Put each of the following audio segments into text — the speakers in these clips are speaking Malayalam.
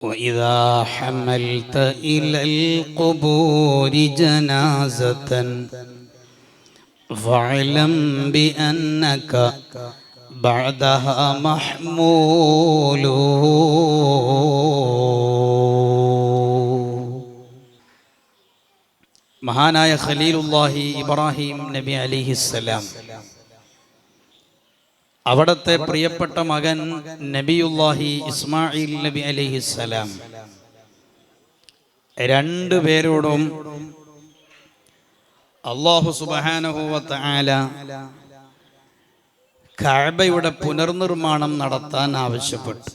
وإذا حملت إلى القبور جنازة فاعلم بأنك بعدها محمول. മഹാനായ ഖലീലുല്ലാഹി ഇബ്രാഹിം നബി അലൈഹിസ്സലാം, അവിടുത്തെ പ്രിയപ്പെട്ട മകൻ നബിയുല്ലാഹി ഇസ്മായിൽ നബി അലൈഹിസ്സലാം, രണ്ടുപേരോടും അല്ലാഹു സുബ്ഹാനഹു വ തആല കഅബയുടെ പുനർനിർമ്മാണം നടത്താൻ ആവശ്യപ്പെട്ടു.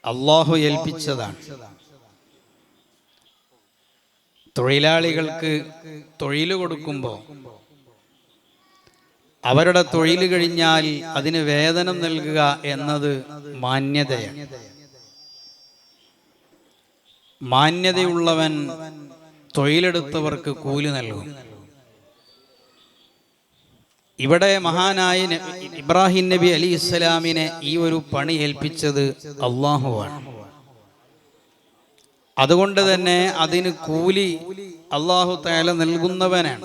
അല്ലാഹു ഏൽപ്പിച്ചതാണ്. തൊഴിലാളികൾക്ക് തൊഴിൽ കൊടുക്കുമ്പോൾ അവരുടെ തൊഴിൽ കഴിഞ്ഞാൽ അതിന് വേതനം നൽകുക എന്നത് മാന്യതയാണ്. മാന്യതയുള്ളവൻ തൊഴിലെടുത്തവർക്ക് കൂലി നൽകും. ഇവിടെ മഹാനായ ഇബ്രാഹിം നബി അലൈഹിസ്സലാമിനെ ഈ ഒരു പണി ഏൽപ്പിച്ചത് അല്ലാഹുവാണ്. അതുകൊണ്ട് തന്നെ അതിന് കൂലി അല്ലാഹു തആല നൽകുന്നവനാണ്.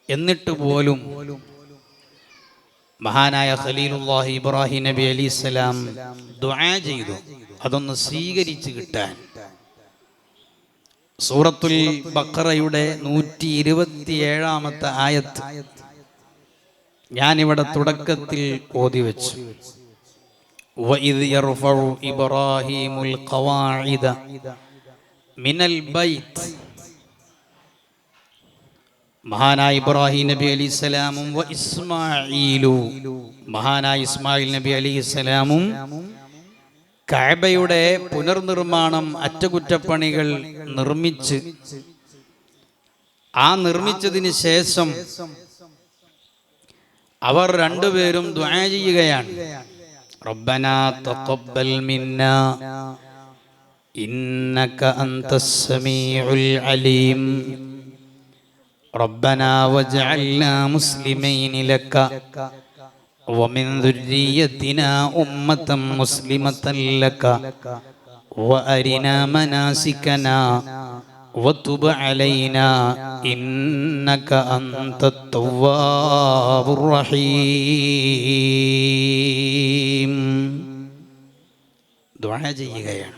എന്നിട്ട് പോലും മഹാനായ ഖലീലുല്ലാഹി ഇബ്രാഹിം നബി അലൈഹിസ്സലാം ദുആ ചെയ്തു, അതൊന്ന് സ്വീകരിച്ചു കിട്ടാൻ. സൂറത്തുൽ ബഖറയുടെ 127-ാമത്തെ ആയത്ത് ഞാനിവിടെ തുടക്കത്തിൽ ഓതി വെച്ചു. وَإِذْ يَرْفَعُ إِبْرَاهِيمُ الْقَوَاعِدَ مِنَ الْبَيْتِ. മഹാനായ ഇബ്രാഹിം നബി അലൈഹിസ്സലാമും ഇസ്മാഈലു, മഹാനായ ഇസ്മായിൽ നബി അലൈഹിസ്സലാമും കഅബയുടെ പുനർനിർമ്മാണം, അറ്റകുറ്റപ്പണികൾ നിർമ്മിച്ച് നിർമ്മിച്ചതിന് ശേഷം അവർ രണ്ടുപേരും ദുആ ചെയ്യുകയാണ്. റബ്ബനാ തഖബ്ബൽ മിന്നാ ഇന്നക അൻതസ് സമീഉൽ അലീം റബ്ബനാ വജ്അൽനാ മുസ്ലിമൈനി ലക വമിൻ ദുർരിയ്യതിനാ ഉമ്മത്തൻ മുസ്ലിമത്തൻ ലക വഅരിനാ മനാസികനാ വതുബ് അലൈനാ ഇന്നക അൻതത് തവ്വാബുർ റഹീം. ദുആ ചെയ്യുകയാണ്.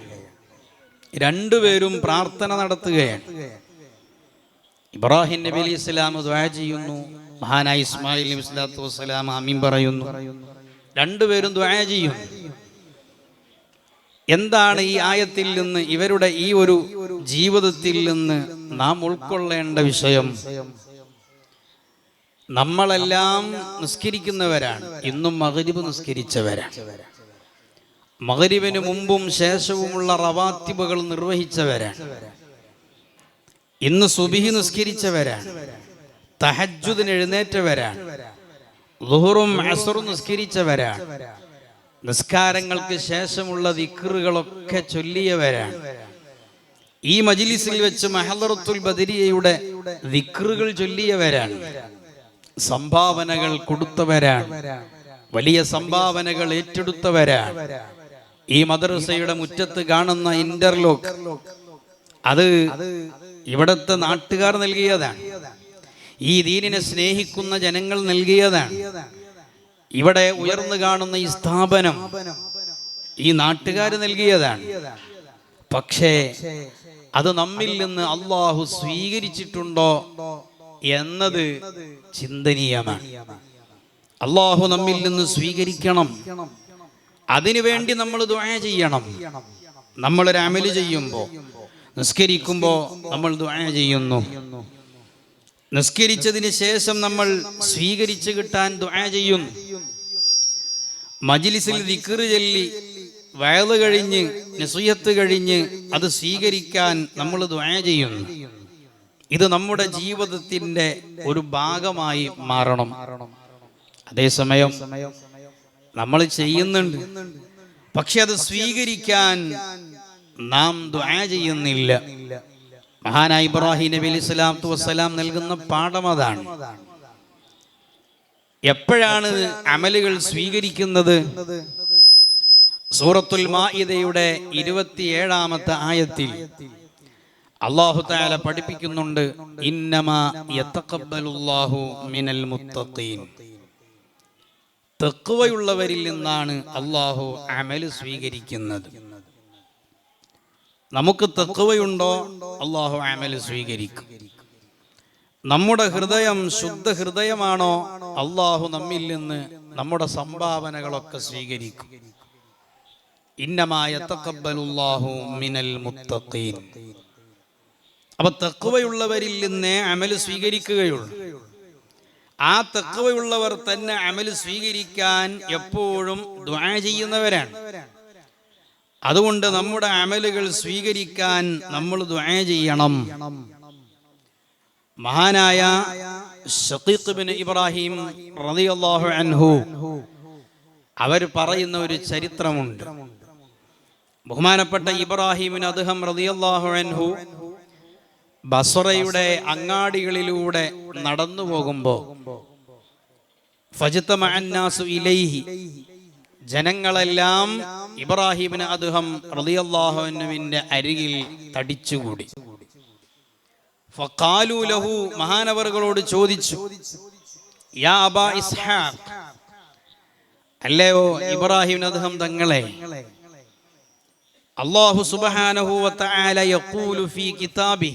രണ്ടുപേരും പ്രാർത്ഥന നടത്തുകയാണ്. ഇബ്രാഹിം നബി അലൈഹി സ്വലാം ദുആ ചെയ്യുന്നു, മഹാനായ ഇസ്മായിൽ നബി സ്വല്ലല്ലാഹു അലൈഹി വസല്ലം ആമീൻ പറയുന്നു. രണ്ടുപേരും ദുആ ചെയ്യുന്നു. എന്താണ് ഈ ആയത്തിൽ നിന്ന്, ഇവരുടെ ഈ ഒരു ജീവിതത്തിൽ നിന്ന് നാം ഉൾക്കൊള്ളേണ്ട വിഷയം? നമ്മളെല്ലാം നിസ്കരിക്കുന്നവരാണ്. ഇന്നും മഗ്രിബ് നിസ്കരിച്ചവരാണ്. മഗ്രിബിന് മുമ്പും ശേഷവുമുള്ള റവാത്തിബുകൾ നിർവഹിച്ചവരാണ്. ഇന്ന് സുബ്ഹി നിസ്കരിച്ചവരാണ്. തഹജ്ജുദിന് എഴുന്നേറ്റവരാണ്. ളുഹറും അസ്റും നിസ്കരിച്ചവരാണ്. നിസ്കാരങ്ങൾക്ക് ശേഷമുള്ള ദിക്റുകളൊക്കെ ചൊല്ലിയവരാണ്. ഈ മജ്ലിസിൽ വെച്ച് മഹദറത്തുൽ ബദരിയയുടെ ദിക്റുകൾ ചൊല്ലിയവരാണ്. സംഭാവനകൾ കൊടുത്തവരാണ്. വലിയ സംഭാവനകൾ ഏറ്റെടുത്തവരാണ്. ഈ മദ്രസയുടെ മുറ്റത്ത് കാണുന്ന ഇന്റർലോക്ക്, അത് ഇവിടുത്തെ നാട്ടുകാർ നൽകിയതാണ്. ഈ ദീനിനെ സ്നേഹിക്കുന്ന ജനങ്ങൾ നൽകിയതാണ്. ഇവിടെ ഉയർന്നു കാണുന്ന ഈ സ്ഥാപനം ഈ നാട്ടുകാർ നൽകിയതാണ്. പക്ഷേ അത് നമ്മിൽ നിന്ന് അല്ലാഹു സ്വീകരിച്ചിട്ടുണ്ടോ എന്നത് ചിന്തനീയമാണ്. അല്ലാഹു നമ്മിൽ നിന്ന് സ്വീകരിക്കണം. അതിനുവേണ്ടി നമ്മൾ ദുആ ചെയ്യണം. നമ്മളൊരു അമല് ചെയ്യുമ്പോൾ, നിസ്കരിക്കുമ്പോൾ നമ്മൾ ദുആ ചെയ്യുന്നു. നിസ്കരിച്ചതിന് ശേഷം നമ്മൾ സ്വീകരിച്ചു കിട്ടാൻ ദുആ ചെയ്യുന്നു. മജ്ലിസിൽ ദിക്ർ ചൊല്ലി വഅദ് കഴിഞ്ഞ് നസീഹത്ത് കഴിഞ്ഞ് അത് സ്വീകരിക്കാൻ നമ്മൾ ദുആ ചെയ്യുന്നു. ഇത് നമ്മുടെ ജീവിതത്തിന്റെ ഒരു ഭാഗമായി മാറണം. അതേസമയം നമ്മൾ ചെയ്യുന്നുണ്ട്, പക്ഷെ അത് സ്വീകരിക്കാൻ നാം ദുആ ചെയ്യുന്നില്ല. മഹാനായ ഇബ്രാഹിം നബി അലൈഹി സ്വലാത്തു വസ്സലാം നൽകുന്ന പാഠം അതാണ്. എപ്പോഴാണ് അമലുകൾ സ്വീകരിക്കുന്നത്? സൂറത്തുൽ മാഇദയുടെ 27-ാമത്തെ ആയത്തിൽ അല്ലാഹു തആല പഠിപ്പിക്കുന്നുണ്ട്, ഇന്നമാ യതഖബ്ബലുല്ലാഹു മിനൽ മുത്തഖീൻ. തഖ്വയുള്ളവരിൽ നിന്നാണ് അല്ലാഹു അമൽ സ്വീകരിക്കുന്നത്. നമുക്ക് തഖ്വയുണ്ടോ, അല്ലാഹു അമൽ സ്വീകരിക്കും. നമ്മുടെ ഹൃദയം ശുദ്ധ ഹൃദയമാണോ, അല്ലാഹു നമ്മിൽ നിന്ന് നമ്മുടെ സംഭാവനകളൊക്കെ സ്വീകരിക്കും. ഇന്നമാ യതഖബ്ബലുല്ലാഹു മിനൽ മുത്തഖീൻ. അപ്പൊ തഖ്വയുള്ളവരിൽ നിന്നേ അമൽ സ്വീകരിക്കുകയുള്ളൂ. ആ തഖ്വയുള്ളവർ തന്നെ അമൽ സ്വീകരിക്കാൻ എപ്പോഴും ദുആ ചെയ്യുന്നവരാണ്. അതുകൊണ്ട് നമ്മുടെ അമലുകൾ സ്വീകരിക്കാൻ നമ്മൾ ദുആ ചെയ്യണം. മഹാനായ ശഖീഖ് ഇബ്നു ഇബ്രാഹിം റളിയല്ലാഹു അൻഹു അവർ പറയുന്ന ഒരു ചരിത്രമുണ്ട്. ബഹുമാനപ്പെട്ട ഇബ്രാഹിമിൻ അദ്ഹം റളിയല്ലാഹു അൻഹു ബസ്റയുടെ അങ്ങാടികളിലൂടെ നടന്നു പോകുമ്പോൾ ഫജ്തമഅൻ നാസു ഇലൈഹി, ജനങ്ങളെല്ലാം ഇബ്രാഹിമിൻ അദ്ഹം റളിയല്ലാഹു അൻഹുവിന്റെ അരികിൽ തടിച്ചുകൂടി. ഫഖാലു ലഹു, മഹാനവറുകളോട് ചോദിച്ചു, യാ അബാ ഇസ്ഹാഖ്, അല്ലയോ ഇബ്രാഹിം അദ്ഹം തങ്ങളെ, അല്ലാഹു സുബ്ഹാനഹു വ തആല യഖൂലു ഫീ കിതാബി,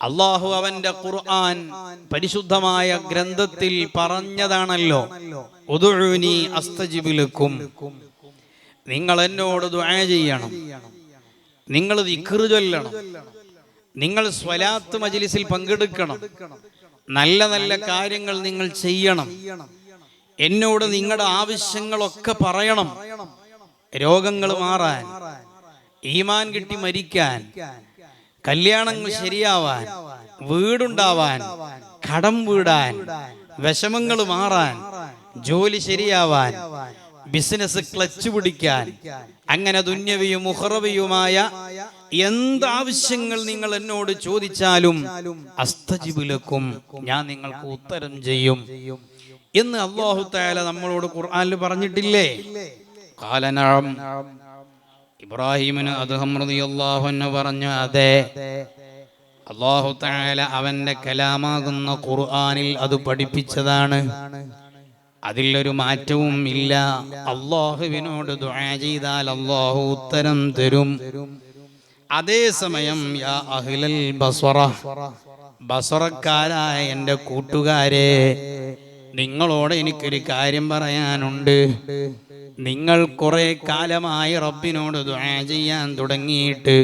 അല്ലാഹു അവന്റെ ഖുർആൻ പരിശുദ്ധമായ ഗ്രന്ഥത്തിൽ പറഞ്ഞതാണല്ലോ, ഉദ്ഉനി അസ്തജിബ് ലക്കും, നിങ്ങൾ എന്നോട് ദുആ ചെയ്യണം, നിങ്ങൾ ദിക്ർ ചൊല്ലണം, നിങ്ങൾ സ്വലാത്ത് മജ്ലിസിൽ പങ്കെടുക്കണം, നല്ല നല്ല കാര്യങ്ങൾ നിങ്ങൾ ചെയ്യണം, എന്നോട് നിങ്ങളുടെ ആവശ്യങ്ങളൊക്കെ പറയണം, രോഗങ്ങൾ മാറാൻ, ഈമാൻ കിട്ടി മരിക്കാൻ, കല്യാണങ്ങൾ ശരിയാവാൻ, വീടുണ്ടാവാൻ, കടം വീടാൻ, വിഷമങ്ങൾ മാറാൻ, ജോലി ശരിയാവാൻ, ബിസിനസ് ക്ലച്ച് പിടിക്കാൻ, അങ്ങനെ ദുന്യവിയും ഉഖറവിയുമായ എന്താവശ്യങ്ങൾ നിങ്ങൾ എന്നോട് ചോദിച്ചാലും അസ്തജിബ് ലക്കും, ഞാൻ നിങ്ങൾക്ക് ഉത്തരം ചെയ്യും എന്ന് അല്ലാഹു തആല നമ്മളോട് ഖുർആനിൽ പറഞ്ഞിട്ടില്ലേ? ഖാല നഅം, ഇബ്രാഹിമിന് അദ്ഹം റളിയല്ലാഹു അൻഹു പറഞ്ഞു, അതെ, അല്ലാഹു തആല അവന്റെ കലാമാകുന്ന ഖുർആനിൽ അത് പഠിപ്പിച്ചതാണ്, അതിലൊരു മാറ്റവും ഇല്ല. അല്ലാഹുവിനോട് ദുആ ചെയ്താൽ അല്ലാഹു ഉത്തരം തരും. അതേസമയം യാ അഹ്ലൽ ബസ്റ, ബസ്റക്കാരായ എൻ്റെ കൂട്ടുകാരെ, നിങ്ങളോട് എനിക്കൊരു കാര്യം പറയാനുണ്ട്. നിങ്ങൾ കുറെ കാലമായി റബ്ബിനോട് ദുആ ചെയ്യാൻ തുടങ്ങിയിട്ട്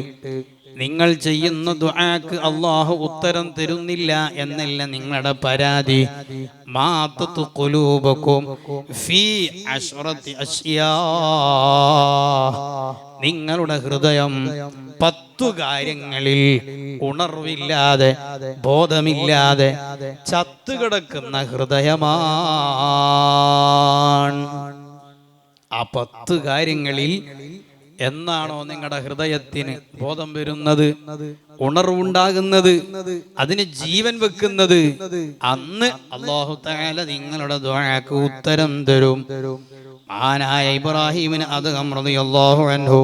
നിങ്ങൾ ചെയ്യുന്ന ദുആക്ക് അല്ലാഹു ഉത്തരം തരുന്നില്ല എന്നല്ല നിങ്ങളുടെ പരാതി. മാതതു ഖുലൂബകും ഫീ അശ്റതി അശ്യാ, നിങ്ങളുടെ ഹൃദയം 10 കാര്യങ്ങളിൽ ഉണർവില്ലാതെ ബോധമില്ലാതെ ചത്തുകിടക്കുന്ന ഹൃദയമാണ്. ആ 10 കാര്യങ്ങളിൽ എന്നാണോ നിങ്ങളുടെ ഹൃദയത്തിന് ബോധം വരുന്നത്, ഉണർവുണ്ടാകുന്നത്, അതിന് ജീവൻ വെക്കുന്നത്, അന്ന് അല്ലാഹു തആല നിങ്ങളുടെ ദുആക്ക് ഉത്തരം തരും. മഹാനായ ഇബ്രാഹിമിന് അദ്ഹം റളിയല്ലാഹു അൻഹു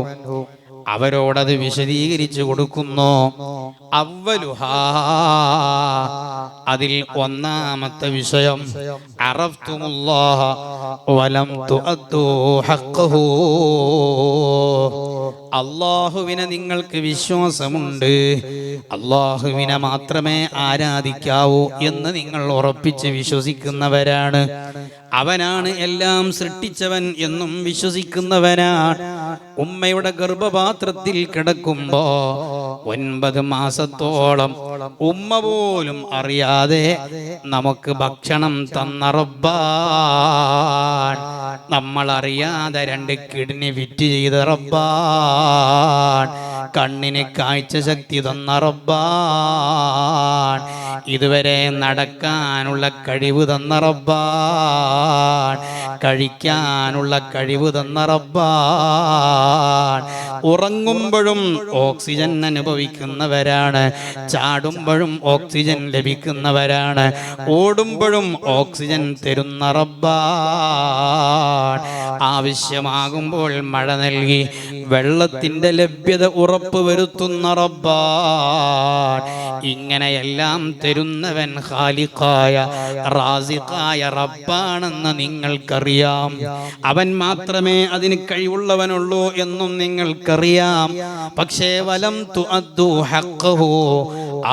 അവരോടത് വിശദീകരിച്ചു കൊടുക്കുന്നു. അവ്വലുഹാ, അതിൽ ഒന്നാമത്തെ വിഷയം, അറഫ്തുമുല്ലാഹ വലം തുഅദ്ദൂ ഹഖ്ഖഹു, അല്ലാഹുവിനെ നിങ്ങൾക്ക് വിശ്വാസമുണ്ട്, അല്ലാഹുവിനെ മാത്രമേ ആരാധിക്കാവൂ എന്ന് നിങ്ങൾ ഉറപ്പിച്ച് വിശ്വസിക്കുന്നവരാണ്. അവനാണ് എല്ലാം സൃഷ്ടിച്ചവൻ എന്നും വിശ്വസിക്കുന്നവനാണ്. ഉമ്മയുടെ ഗർഭപാത്രത്തിൽ കിടക്കുമ്പോ 9 മാസത്തോളം ഉമ്മ പോലും അറിയാതെ നമുക്ക് ഭക്ഷണം തന്ന റബ്ബാൻ, നമ്മൾ അറിയാതെ 2 കിഡ്നി വിറ്റ് ചെയ്ത റബ്ബാൻ, കണ്ണിന് കാഴ്ച ശക്തി തന്ന റബ്ബാൻ, ഇതുവരെ നടക്കാനുള്ള കഴിവ് തന്ന റബ്ബാൻ, കഴിക്കാനുള്ള കഴിവ് തന്ന റബ്ബാൻ. ഉറങ്ങുമ്പോഴും ഓക്സിജൻ അനുഭവിക്കുന്നവരാണ്, ചാടുമ്പോഴും ഓക്സിജൻ ലഭിക്കുന്നവരാണ്, ഓടുമ്പോഴും ഓക്സിജൻ തരുന്ന റബ്ബാൻ. ആവശ്യമാകുമ്പോൾ മഴ നൽകി വെള്ളത്തിൻ്റെ ലഭ്യത ഉറപ്പ് വരുത്തുന്ന റബ്ബാൻ. ഇങ്ങനെയെല്ലാം തരുന്നവൻ ഖാലിഖായ റാസിഖായ റബ്ബാണെന്ന് നിങ്ങൾക്കറിയാം. അവൻ മാത്രമേ അതിന് കഴിവുള്ളവനുള്ളൂ എന്നും നിങ്ങൾക്കറിയാം. പക്ഷേ വലം തുഅദ്ദു ഹഖ്ഖഹു,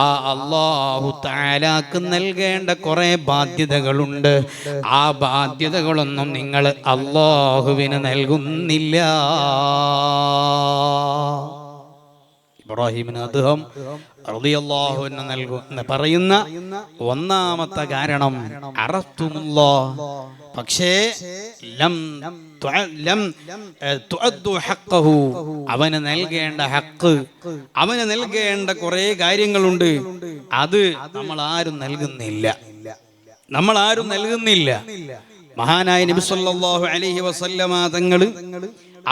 ആ അല്ലാഹു തആലാക്ക് നൽകേണ്ട കുറേ ബാധ്യതകളുണ്ട്. ആ ബാധ്യതകളൊന്നും നിങ്ങൾ അല്ലാഹുവിന് നൽകുന്നില്ല. ഇബ്രാഹിമിന് അദ്ദേഹം റളിയല്ലാഹു അൻഹു നൽകുന്ന പറയുന്ന ഒന്നാമത്തെ കാരണം അറഫ്തുമുല്ലാഹ്, പക്ഷേ ലം തുഅദ്ദു ഹഖ്ഖഹു, അവന് നൽകേണ്ട ഹഖ്, അവന് നൽകേണ്ട കുറേ കാര്യങ്ങളുണ്ട്. അത് നമ്മൾ ആരും നൽകുന്നില്ല. മഹാനായ നബി സല്ലല്ലാഹു അലൈഹി വസല്ലമ തങ്ങൾ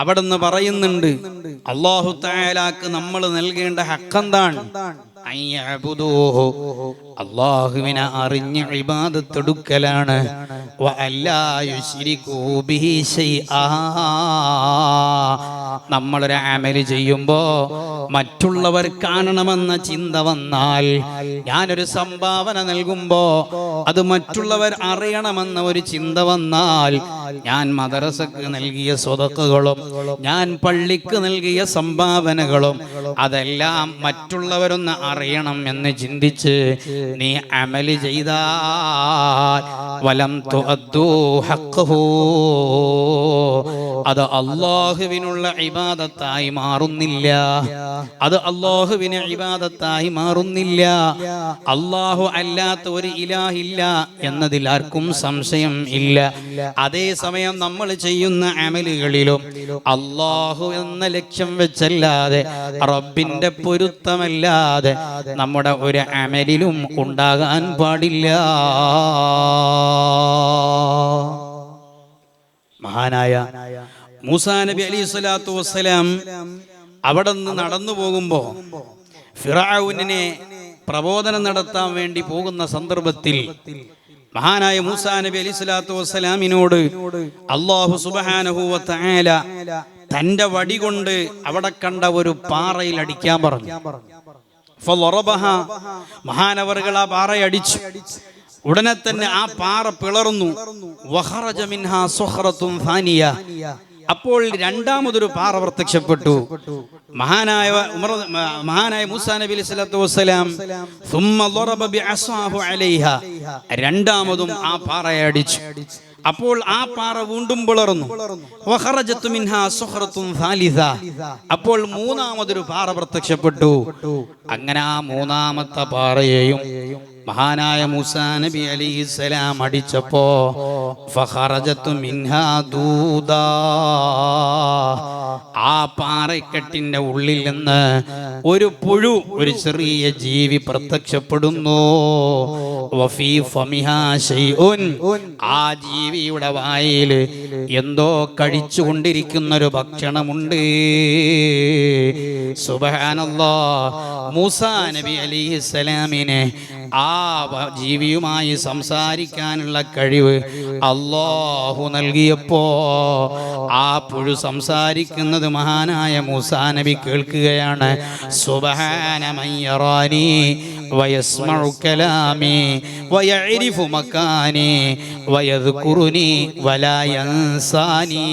അവിടുന്ന് പറയുന്നുണ്ട്, അല്ലാഹു തആലാക്ക് നമ്മൾ നൽകേണ്ട ഹഖെന്താണ്? അല്ലാഹുവിനെ അറിഞ്ഞ് ഇബാദത്ത് എടുക്കലാണ്. നമ്മളൊരു അമല് ചെയ്യുമ്പോ മറ്റുള്ളവർ കാണണമെന്ന ചിന്ത വന്നാൽ, ഞാനൊരു സംഭാവന നൽകുമ്പോ അത് മറ്റുള്ളവർ അറിയണമെന്ന ഒരു ചിന്ത വന്നാൽ, ഞാൻ മദ്രസക്ക് നൽകിയ സ്വതക്കകളും ഞാൻ പള്ളിക്ക് നൽകിയ സംഭാവനകളും അതെല്ലാം മറ്റുള്ളവരൊന്ന് അറിയണം എന്ന് ചിന്തിച്ച് നീ അമല് ചെയ്താൽ വലം തുഅദ്ദു ഹഖ്ഖഹു, അത് അല്ലാഹുവിനുള്ള ഇബാദത്തായി മാറുന്നില്ല. അത് അല്ലാഹുവിനെ ഇബാദത്തായി മാറുന്നില്ല. അല്ലാഹു അല്ലാത്ത ഒരു ഇലാഹില്ല എന്നതിൽ ആർക്കും സംശയം ഇല്ല. അതേസമയം നമ്മൾ ചെയ്യുന്ന അമലുകളിലും അല്ലാഹു എന്ന ലക്ഷ്യം വെച്ചല്ലാതെ, റബ്ബിന്റെ പൊരുത്തമല്ലാതെ നമ്മുടെ ഒരു അമലിലും ഉണ്ടാകാൻ പാടില്ല. മഹാനായ മൂസാ നബി അലൈഹി സ്വലാത്തു വസ്സലാം അവിടെ നിന്ന് നടന്നു പോകുമ്പോ ഫിറഔനിനെ പ്രബോധനം നടത്താൻ വേണ്ടി പോകുന്ന സന്ദർഭത്തിൽ മഹാനായ മൂസാ നബി അലൈഹി സ്വലാത്തു വസ്സലാമിനോട് അല്ലാഹു സുബ്ഹാനഹു വ തആല തന്റെ വടി കൊണ്ട് അവിടെ കണ്ട ഒരു പാറയിൽ അടിക്കാൻ പറഞ്ഞു. മഹാനവറുകൾ ആ പാറയടിച്ചു. ഉടനെ തന്നെ ആ പാറ പിളർന്നു. വഖറജ മിൻഹാ സുഖറത്തുൻ സാനിയ, അപ്പോൾ രണ്ടാമതൊരു പാറ പ്രത്യക്ഷപ്പെട്ടു. മഹാനായ മൂസാ നബി അലൈഹി സ്വലാത്തു വസ്സലാം സുമ്മ ളറബ ബിഅസാഹു അലൈഹാ, രണ്ടാമതും ആ പാറയെ അടിച്ചു. അപ്പോൾ ആ പാറ വീണ്ടും പിളർന്നു. വഖറജത് മിൻഹാ സുഖറത്തുൻ സാലിസ, അപ്പോൾ മൂന്നാമതൊരു പാറ പ്രത്യക്ഷപ്പെട്ടു. അങ്ങനെ ആ മൂന്നാമത്തെ പാറയെയും മഹാനായ മൂസാ നബി അലൈഹിസ്സലാം അടിച്ചപ്പോ ഫഖറജതു മിൻഹാ ദൂദാ, ആ പാറക്കെട്ടിന്റെ ഉള്ളിൽ നിന്ന് ഒരു പുഴു, ഒരു ചെറിയ ജീവി പ്രത്യക്ഷപ്പെടുന്നു. വഫീ ഫമിഹാ ശൈഉൻ, ആ ജീവിയുടെ വായിൽ എന്തോ കഴിച്ചുകൊണ്ടിരിക്കുന്നൊരു ഭക്ഷണമുണ്ട്. സുബ്ഹാനല്ലാഹ്, മൂസാ നബി അലൈഹിസ്സലാമിനെ ആ ജീവിയുമായി സംസാരിക്കാനുള്ള കഴിവ് അല്ലാഹു നൽകിയപ്പോ ആ പുഴു സംസാരിക്കുന്നത് മഹാനായ മൂസാ നബി കേൾക്കുകയാണ്. സുബ്ഹാന മൻ യറാനി വയസ്മഉ കലാമി വയഅരിഫു മകാനി വയദ്കുറുനി വലാ യൻസാനി.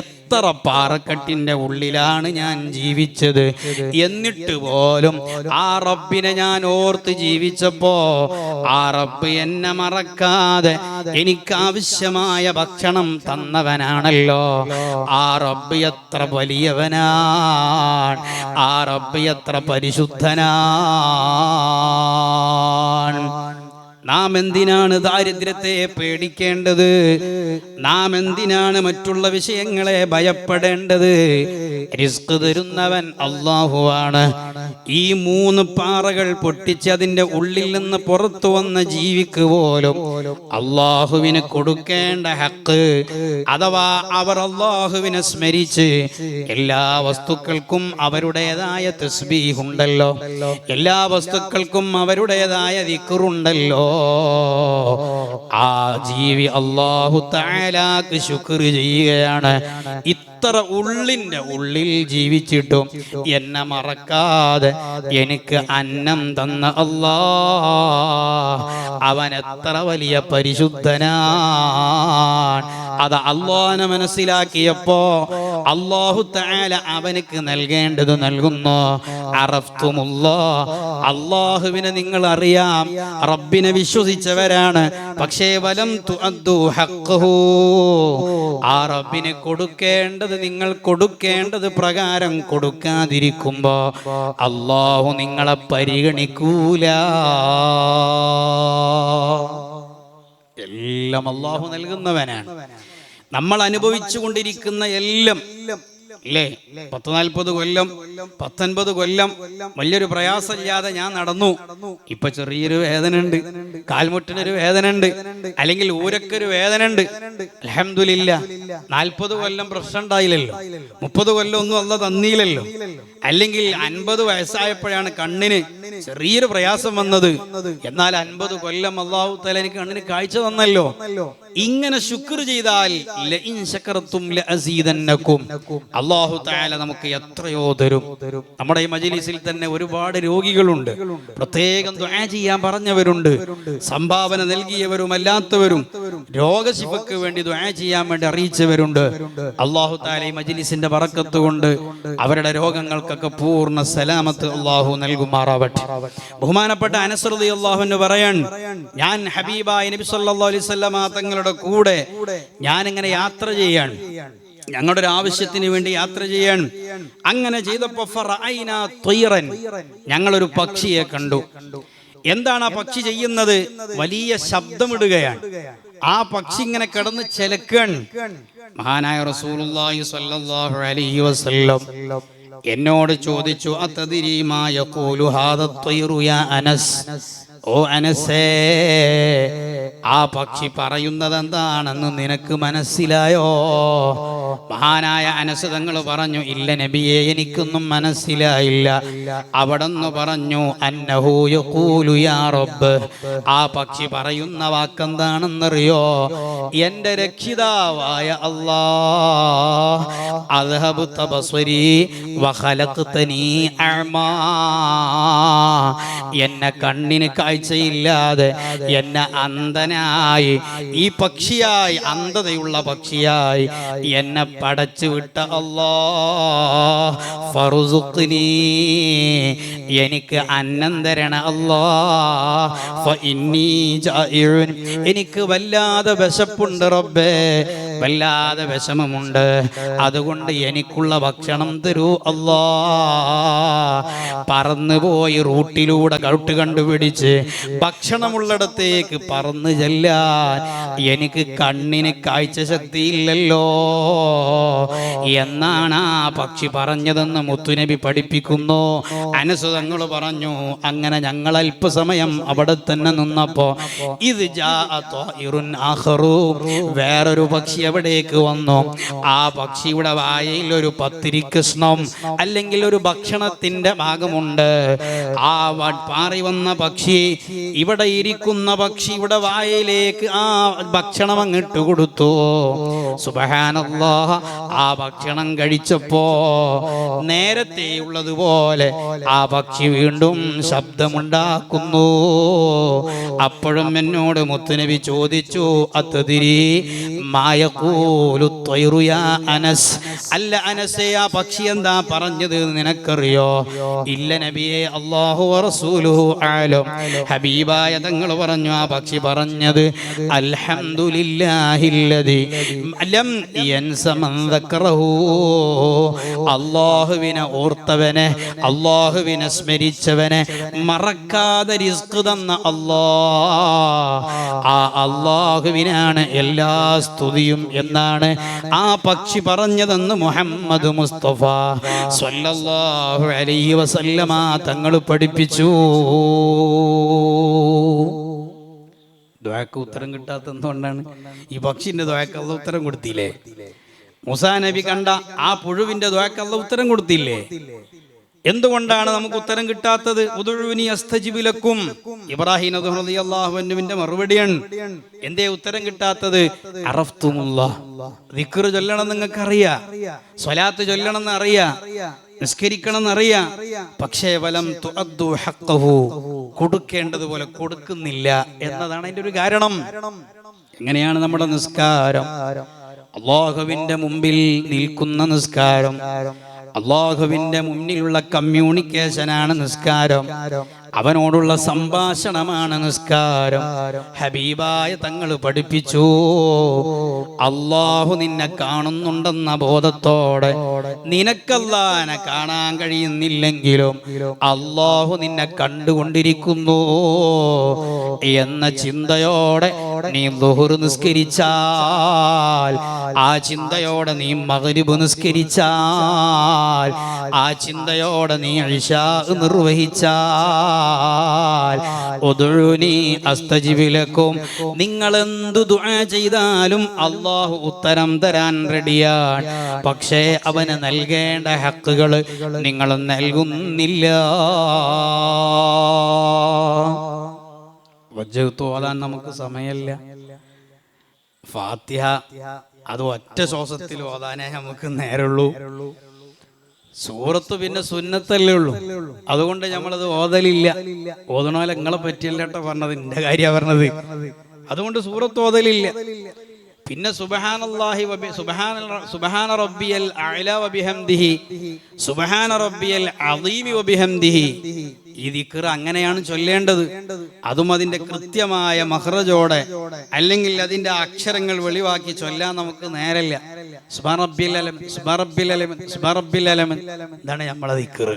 എത്ര പാറക്കെട്ടിന്റെ ഉള്ളിലാണ് ഞാൻ ജീവിച്ചത്, എന്നിട്ട് പോലും ആ റബ്ബിനെ ഞാൻ ഓർത്ത് ജീവിച്ചപ്പോ ആ റബ്ബ് എന്നെ മറക്കാതെ എനിക്ക് ആവശ്യമായ ഭക്ഷണം തന്നവനാണല്ലോ. ആ റബ്ബ് എത്ര വലിയവനാണ്, ആ റബ്ബ് എത്ര പരിശുദ്ധനാണ്. നാം എന്തിനാണ് ദാരിദ്ര്യത്തെ പേടിക്കേണ്ടത്? നാം എന്തിനാണ് മറ്റുള്ള വിഷയങ്ങളെ ഭയപ്പെടേണ്ടത്? റിസ്ക് തരുന്നവൻ അല്ലാഹുവാണ്. ഈ 3 പാറകൾ പൊട്ടിച്ച് അതിന്റെ ഉള്ളിൽ നിന്ന് പുറത്തു വന്ന ജീവിക്ക് പോലും അല്ലാഹുവിന് കൊടുക്കേണ്ട ഹക്ക്, അഥവാ അവർ അല്ലാഹുവിനെ സ്മരിച്ച്, എല്ലാ വസ്തുക്കൾക്കും അവരുടേതായ തസ്ബീഹ് ഉണ്ടല്ലോ, എല്ലാ വസ്തുക്കൾക്കും അവരുടേതായ ദിക്റുണ്ടല്ലോ. ആ ജീവി അല്ലാഹു തആലാക്ക് ശുക്ർ ചെയ്യുകയാണ്. ഇത്ര ഉള്ളിന്റെ ഉള്ളിൽ ജീവിച്ചിട്ടും എന്നെ മറക്കാതെ എനിക്ക് അന്നം തന്ന അല്ലാഹ്, അവൻ എത്ര വലിയ പരിശുദ്ധനാണ്. അത് അല്ലാഹുവിനെ മനസ്സിലാക്കിയപ്പോ അല്ലാഹു തആല അവനക്ക് നൽകേണ്ടത് നൽകുന്നു. അറഫ്തുമുല്ലാഹ്, അല്ലാഹുവിനെ നിങ്ങൾ അറിയാം, റബ്ബിനെ വിശ്വസിച്ചവരാണ്. പക്ഷേ വലം തുഅദ്ദു ഹഖ്ഖഹു, ആ റബ്ബിനെ കൊടുക്കേണ്ടത് നിങ്ങൾ കൊടുക്കേണ്ടത് പ്രകാരം കൊടുക്കാതിരിക്കുമ്പോ അല്ലാഹു നിങ്ങളെ പരിഗണിക്കൂല. എല്ലാം അല്ലാഹു നൽകുന്നവനാണ്. നമ്മൾ അനുഭവിച്ചു കൊണ്ടിരിക്കുന്ന എല്ലാം ഇല്ലേ, 10-40 കൊല്ലം 19 കൊല്ലം വലിയൊരു പ്രയാസമില്ലാതെ ഞാൻ നടന്നു. ഇപ്പൊ ചെറിയൊരു വേദന ഉണ്ട്, കാൽമുട്ടിനൊരു വേദന ഉണ്ട്, അല്ലെങ്കിൽ ഊരക്കൊരു വേദന ഉണ്ട്. അൽഹംദുലില്ലാ, 40 കൊല്ലം പ്രശ്നം ഉണ്ടായില്ലല്ലോ, 30 കൊല്ലം ഒന്നും അല്ലാഹു തന്നില്ലല്ലോ. അല്ലെങ്കിൽ 50 വയസ്സായപ്പോഴാണ് കണ്ണിന് ചെറിയൊരു പ്രയാസം വന്നത്. എന്നാൽ 50 കൊല്ലം അല്ലാഹു തആല എനിക്ക് കണ്ണിന് കാഴ്ച തന്നല്ലോ. ഇങ്ങനെ ശുക്ർ ചെയ്താൽ ലഇൻ ശകർതും ലഅസീദന്നകും, അല്ലാഹു തആല നമുക്ക് എത്രയോ തരും. നമ്മുടെ ഈ മജ്ലിസിൽ തന്നെ ഒരുപാട് രോഗികളുണ്ട്, പ്രത്യേകം ദുആ ചെയ്യാൻ പറഞ്ഞവരുണ്ട്, സംഭാവന നൽകിയവരും അല്ലാത്തവരും രോഗശിഫയ്ക്ക് വേണ്ടി ദുആ ചെയ്യാൻ വേണ്ടി അറിയിച്ചവരുണ്ട്. അല്ലാഹു തആല ഈ മജ്ലിസിന്റെ ബറക്കത്ത് കൊണ്ട് അവരുടെ രോഗങ്ങൾക്കൊക്കെ പൂർണ്ണ സലാമത്ത് അല്ലാഹു നൽകുമാറാവട്ടെ. ബഹുമാനപ്പെട്ട അനസ് റളിയല്ലാഹു അൻഹു പറയാൻ, ഞാൻ ഹബീബായ നബി സല്ലല്ലാഹു അലൈഹി വസല്ലമ തങ്ങളുടെ കൂടെ ഞാൻ ഇങ്ങനെ യാത്ര ചെയ്യാൻ, ഞങ്ങളുടെ ഒരു ആവശ്യത്തിന് വേണ്ടി യാത്ര ചെയ്യാൻ. അങ്ങനെ ചെയ്തപ്പോ ഫറഅയ്നാ ത്വയ്റൻ, ഞങ്ങളൊരു പക്ഷിയെ കണ്ടു. എന്താണ് ആ പക്ഷി ചെയ്യുന്നത്? വലിയ ശബ്ദമിടുകയാണ്. ആ പക്ഷി ഇങ്ങനെ കിടന്ന് ചിലക്കാൻ. മഹാനായ റസൂലുള്ളാഹി സ്വല്ലല്ലാഹു അലൈഹി വസല്ലം എന്നോട് ചോദിച്ചു, അതദ്രി മാ യഖൂലു ഹാദാ ത്വയ്റു യാ അനസ്, ഓ അനസേ, ആ പക്ഷി പറയുന്നത് എന്താണെന്ന് നിനക്ക് മനസ്സിലായോ? മഹാനായ അനസ് തങ്ങൾ പറഞ്ഞു, ഇല്ല നബിയെ, എനിക്കൊന്നും മനസ്സിലായില്ല. അവിടെന്ന് പറഞ്ഞു, അന്നഹു യഖൂലു യാ റബ്ബ്, ആ പക്ഷി പറയുന്ന വാക്കെന്താണെന്നറിയോ? എന്റെ രക്ഷിതാവായ അല്ലാഹ്, അദ്ഹബത ബസ്വരി വഖലഖതനി അഅമാ, എന്നെ കണ്ണിന് കാഴ്ചയില്ലാതെ എന്നെ അന്ധനായി, ഈ പക്ഷിയായി, അന്ധതയുള്ള പക്ഷിയായി എന്നെ പടച്ചു വിട്ട അല്ലാഹ്, ഫർസുഖ്നി, എനിക്ക് അന്നം തരണ അല്ലാഹ്, ഫഇന്നി ജാഇഉൻ, എനിക്ക് വല്ലാതെ വിശപ്പുണ്ട് റബ്ബേ, വല്ലാതെ വിഷമമുണ്ട്, അതുകൊണ്ട് എനിക്കുള്ള ഭക്ഷണം തരൂ അല്ലാഹ്. പറന്നുപോയി റൂട്ടിലൂടെ കൗട്ട് കണ്ടുപിടിച്ച് ഭക്ഷണമുള്ളിടത്തേക്ക് പറന്നു ചെല്ലാൻ എനിക്ക് കണ്ണിന് കാഴ്ച ശക്തിയില്ലല്ലോ എന്നാണ് ആ പക്ഷി പറഞ്ഞതെന്ന് മുത്തുനബി പഠിപ്പിക്കുന്നു. അനസ് തങ്ങൾ പറഞ്ഞു, അങ്ങനെ ഞങ്ങൾ അല്പസമയം അവിടെ തന്നെ നിന്നപ്പോ ഇത് വേറൊരു പക്ഷി എവിടേക്ക് വന്നു. ആ പക്ഷിയുടെ വായയിൽ ഒരു പത്തിരിക്കഷ്ണം അല്ലെങ്കിൽ ഒരു ഭക്ഷണത്തിന്റെ ഭാഗമുണ്ട്. ആ പാറി വന്ന പക്ഷി, ഇവിടെ ഇരിക്കുന്ന പക്ഷിയുടെ വായയിലേക്ക് ആ ഭക്ഷണം അങ്ങിട്ട് കൊടുത്തു. സുബ്ഹാനല്ലാഹ്, ആ ഭക്ഷണം കഴിച്ചപ്പോ നേരത്തെ ഉള്ളതുപോലെ ആ പക്ഷി വീണ്ടും ശബ്ദമുണ്ടാക്കുന്നു. അപ്പോഴും എന്നോട് മുത്തുനബി ചോദിച്ചു, അതദ്രി മാ യഖൂലു യഖൂലു ത്വയ്റു യാ അനസ്. അല്ല അനസേ, ആ പക്ഷി എന്താ പറഞ്ഞത് നിനക്കറിയോ? ഇല്ല നബിയെ, അല്ലാഹു വറസൂലുഹു അഅലം. ഹബീബായ തങ്ങൾ പറഞ്ഞു, ആ പക്ഷി പറഞ്ഞത് അൽഹംദുലില്ലാഹില്ലദി ലം യൻസ മൻ ദക്കറഹു. അല്ലാഹുവിനെ ഓർത്തവനെ, അല്ലാഹുവിനെ സ്മരിച്ചവനെ മറക്കാതെ റിസ്ക് തന്ന ആ അല്ലാഹുവിനാണ് എല്ലാ സ്തുതിയും എന്നാണ് ആ പക്ഷി പറഞ്ഞതെന്ന് മുഹമ്മദ് മുസ്തഫ സ്വല്ലല്ലാഹു അലൈഹി വസല്ലമ തങ്ങൾ പഠിപ്പിച്ചു. ദുആക്ക് ഉത്തരം കിട്ടാത്ത എന്തുകൊണ്ടാണ്? ഈ പക്ഷിന്റെ ദുആക്ക് അല്ലാഹു ഉത്തരം കൊടുത്തില്ലേ? മൂസാ നബി കണ്ട ആ പുഴുവിന്റെ ദുആക്ക് അല്ലാഹു ഉത്തരം കൊടുത്തില്ലേ? എന്തുകൊണ്ടാണ് നമുക്ക് ഉത്തരം കിട്ടാത്തത്? ഉദുഉനി അസ്തജിബ് ലക്കും. ഇബ്രാഹിം നബി റളിയല്ലാഹു അൻഹുവിന്റെ മറുപടിയാണ്. എന്തേ ഉത്തരം കിട്ടാത്തത്? അറഫ്തുമുല്ലാഹ്, ദിക്ർ ചൊല്ലണം നിങ്ങൾക്ക് അറിയാം, സ്വലാത്ത് ചൊല്ലണം എന്ന് അറിയാം, നിസ്കരിക്കണം എന്നറിയാം, പക്ഷേ വലം തുഅദ്ദു ഹഖ്ഖഹു, കൊടുക്കേണ്ടതുപോലെ കൊടുക്കുന്നില്ല എന്നതാണ് അതിന്റെ ഒരു കാരണം. എങ്ങനെയാണ് നമ്മുടെ നിസ്കാരം? അല്ലാഹുവിന്റെ മുമ്പിൽ നിൽക്കുന്ന നിസ്കാരം, അല്ലാഹുവിന്റെ മുന്നിലുള്ള കമ്മ്യൂണിക്കേഷനാണ് നിസ്കാരം, അവനോടുള്ള സംഭാഷണമാണ് നിസ്കാരം. ഹബീബായ തങ്ങൾ പഠിപ്പിച്ചു, അല്ലാഹു നിന്നെ കാണുന്നുണ്ടെന്ന ബോധത്തോടെ, നിനക്കല്ലാഹനെ കാണാൻ കഴിയുന്നില്ലെങ്കിലും അല്ലാഹു നിന്നെ കണ്ടുകൊണ്ടിരിക്കുന്നു എന്ന ചിന്തയോടെ നീ ളുഹർ നിസ്കരിച്ചാൽ, ആ ചിന്തയോടെ നീ മഗ്രിബ് നിസ്കരിച്ചാൽ, ആ ചിന്തയോടെ നീ ഇശാ നിർവഹിച്ചാൽ, ഉദ്ഉനി അസ്തജിബ് ലക്കും, നിങ്ങൾ എന്തു ദുആ ചെയ്താലും അല്ലാഹു ഉത്തരം തരാൻ റെഡിയാണ്. പക്ഷേ അവന് നൽകേണ്ട ഹക്കുകൾ നിങ്ങൾ നൽകുന്നില്ല. വജ്ജഹ്തു ഓതാൻ നമുക്ക് സമയമില്ല. ഫാത്തിഹ അത് ഒറ്റ ശ്വാസത്തിൽ ഓതാനേ നമുക്ക് നേരമുള്ളൂ. സൂറത്ത് പിന്നെ സുന്നത്തല്ലേ ഉള്ളൂ, അതുകൊണ്ട് നമ്മളത് ഓതലില്ല. ഓതണോലെ നിങ്ങളെ പറ്റിയല്ല കേട്ടോ പറഞ്ഞത്, എന്റെ കാര്യമാണ് പറഞ്ഞത്. അതുകൊണ്ട് സൂറത്ത് ഓതലില്ല. പിന്നെ സുബ്ഹാനല്ലാഹി സുബ്ഹാന റബ്ബിയൽ അഅല വബിഹംദിഹി സുബ്ഹാന റബ്ബിയൽ അദീമി വബിഹംദിഹി, ഈ ദിക്ർ അങ്ങനെയാണ് ചൊല്ലേണ്ടത്. അതും അതിന്റെ കൃത്യമായ മഖ്റജോടെ, അല്ലെങ്കിൽ അതിന്റെ അക്ഷരങ്ങൾ വെളിവാക്കി ചൊല്ലാൻ നമുക്ക് നേരല്ല. സുബ്ഹാന റബ്ബിൽ അലം, സുബ്ഹാന റബ്ബിൽ അലം, സുബ്ഹാന റബ്ബിൽ അലം, ഇതാണ് നമ്മളെ ദിക്ർ.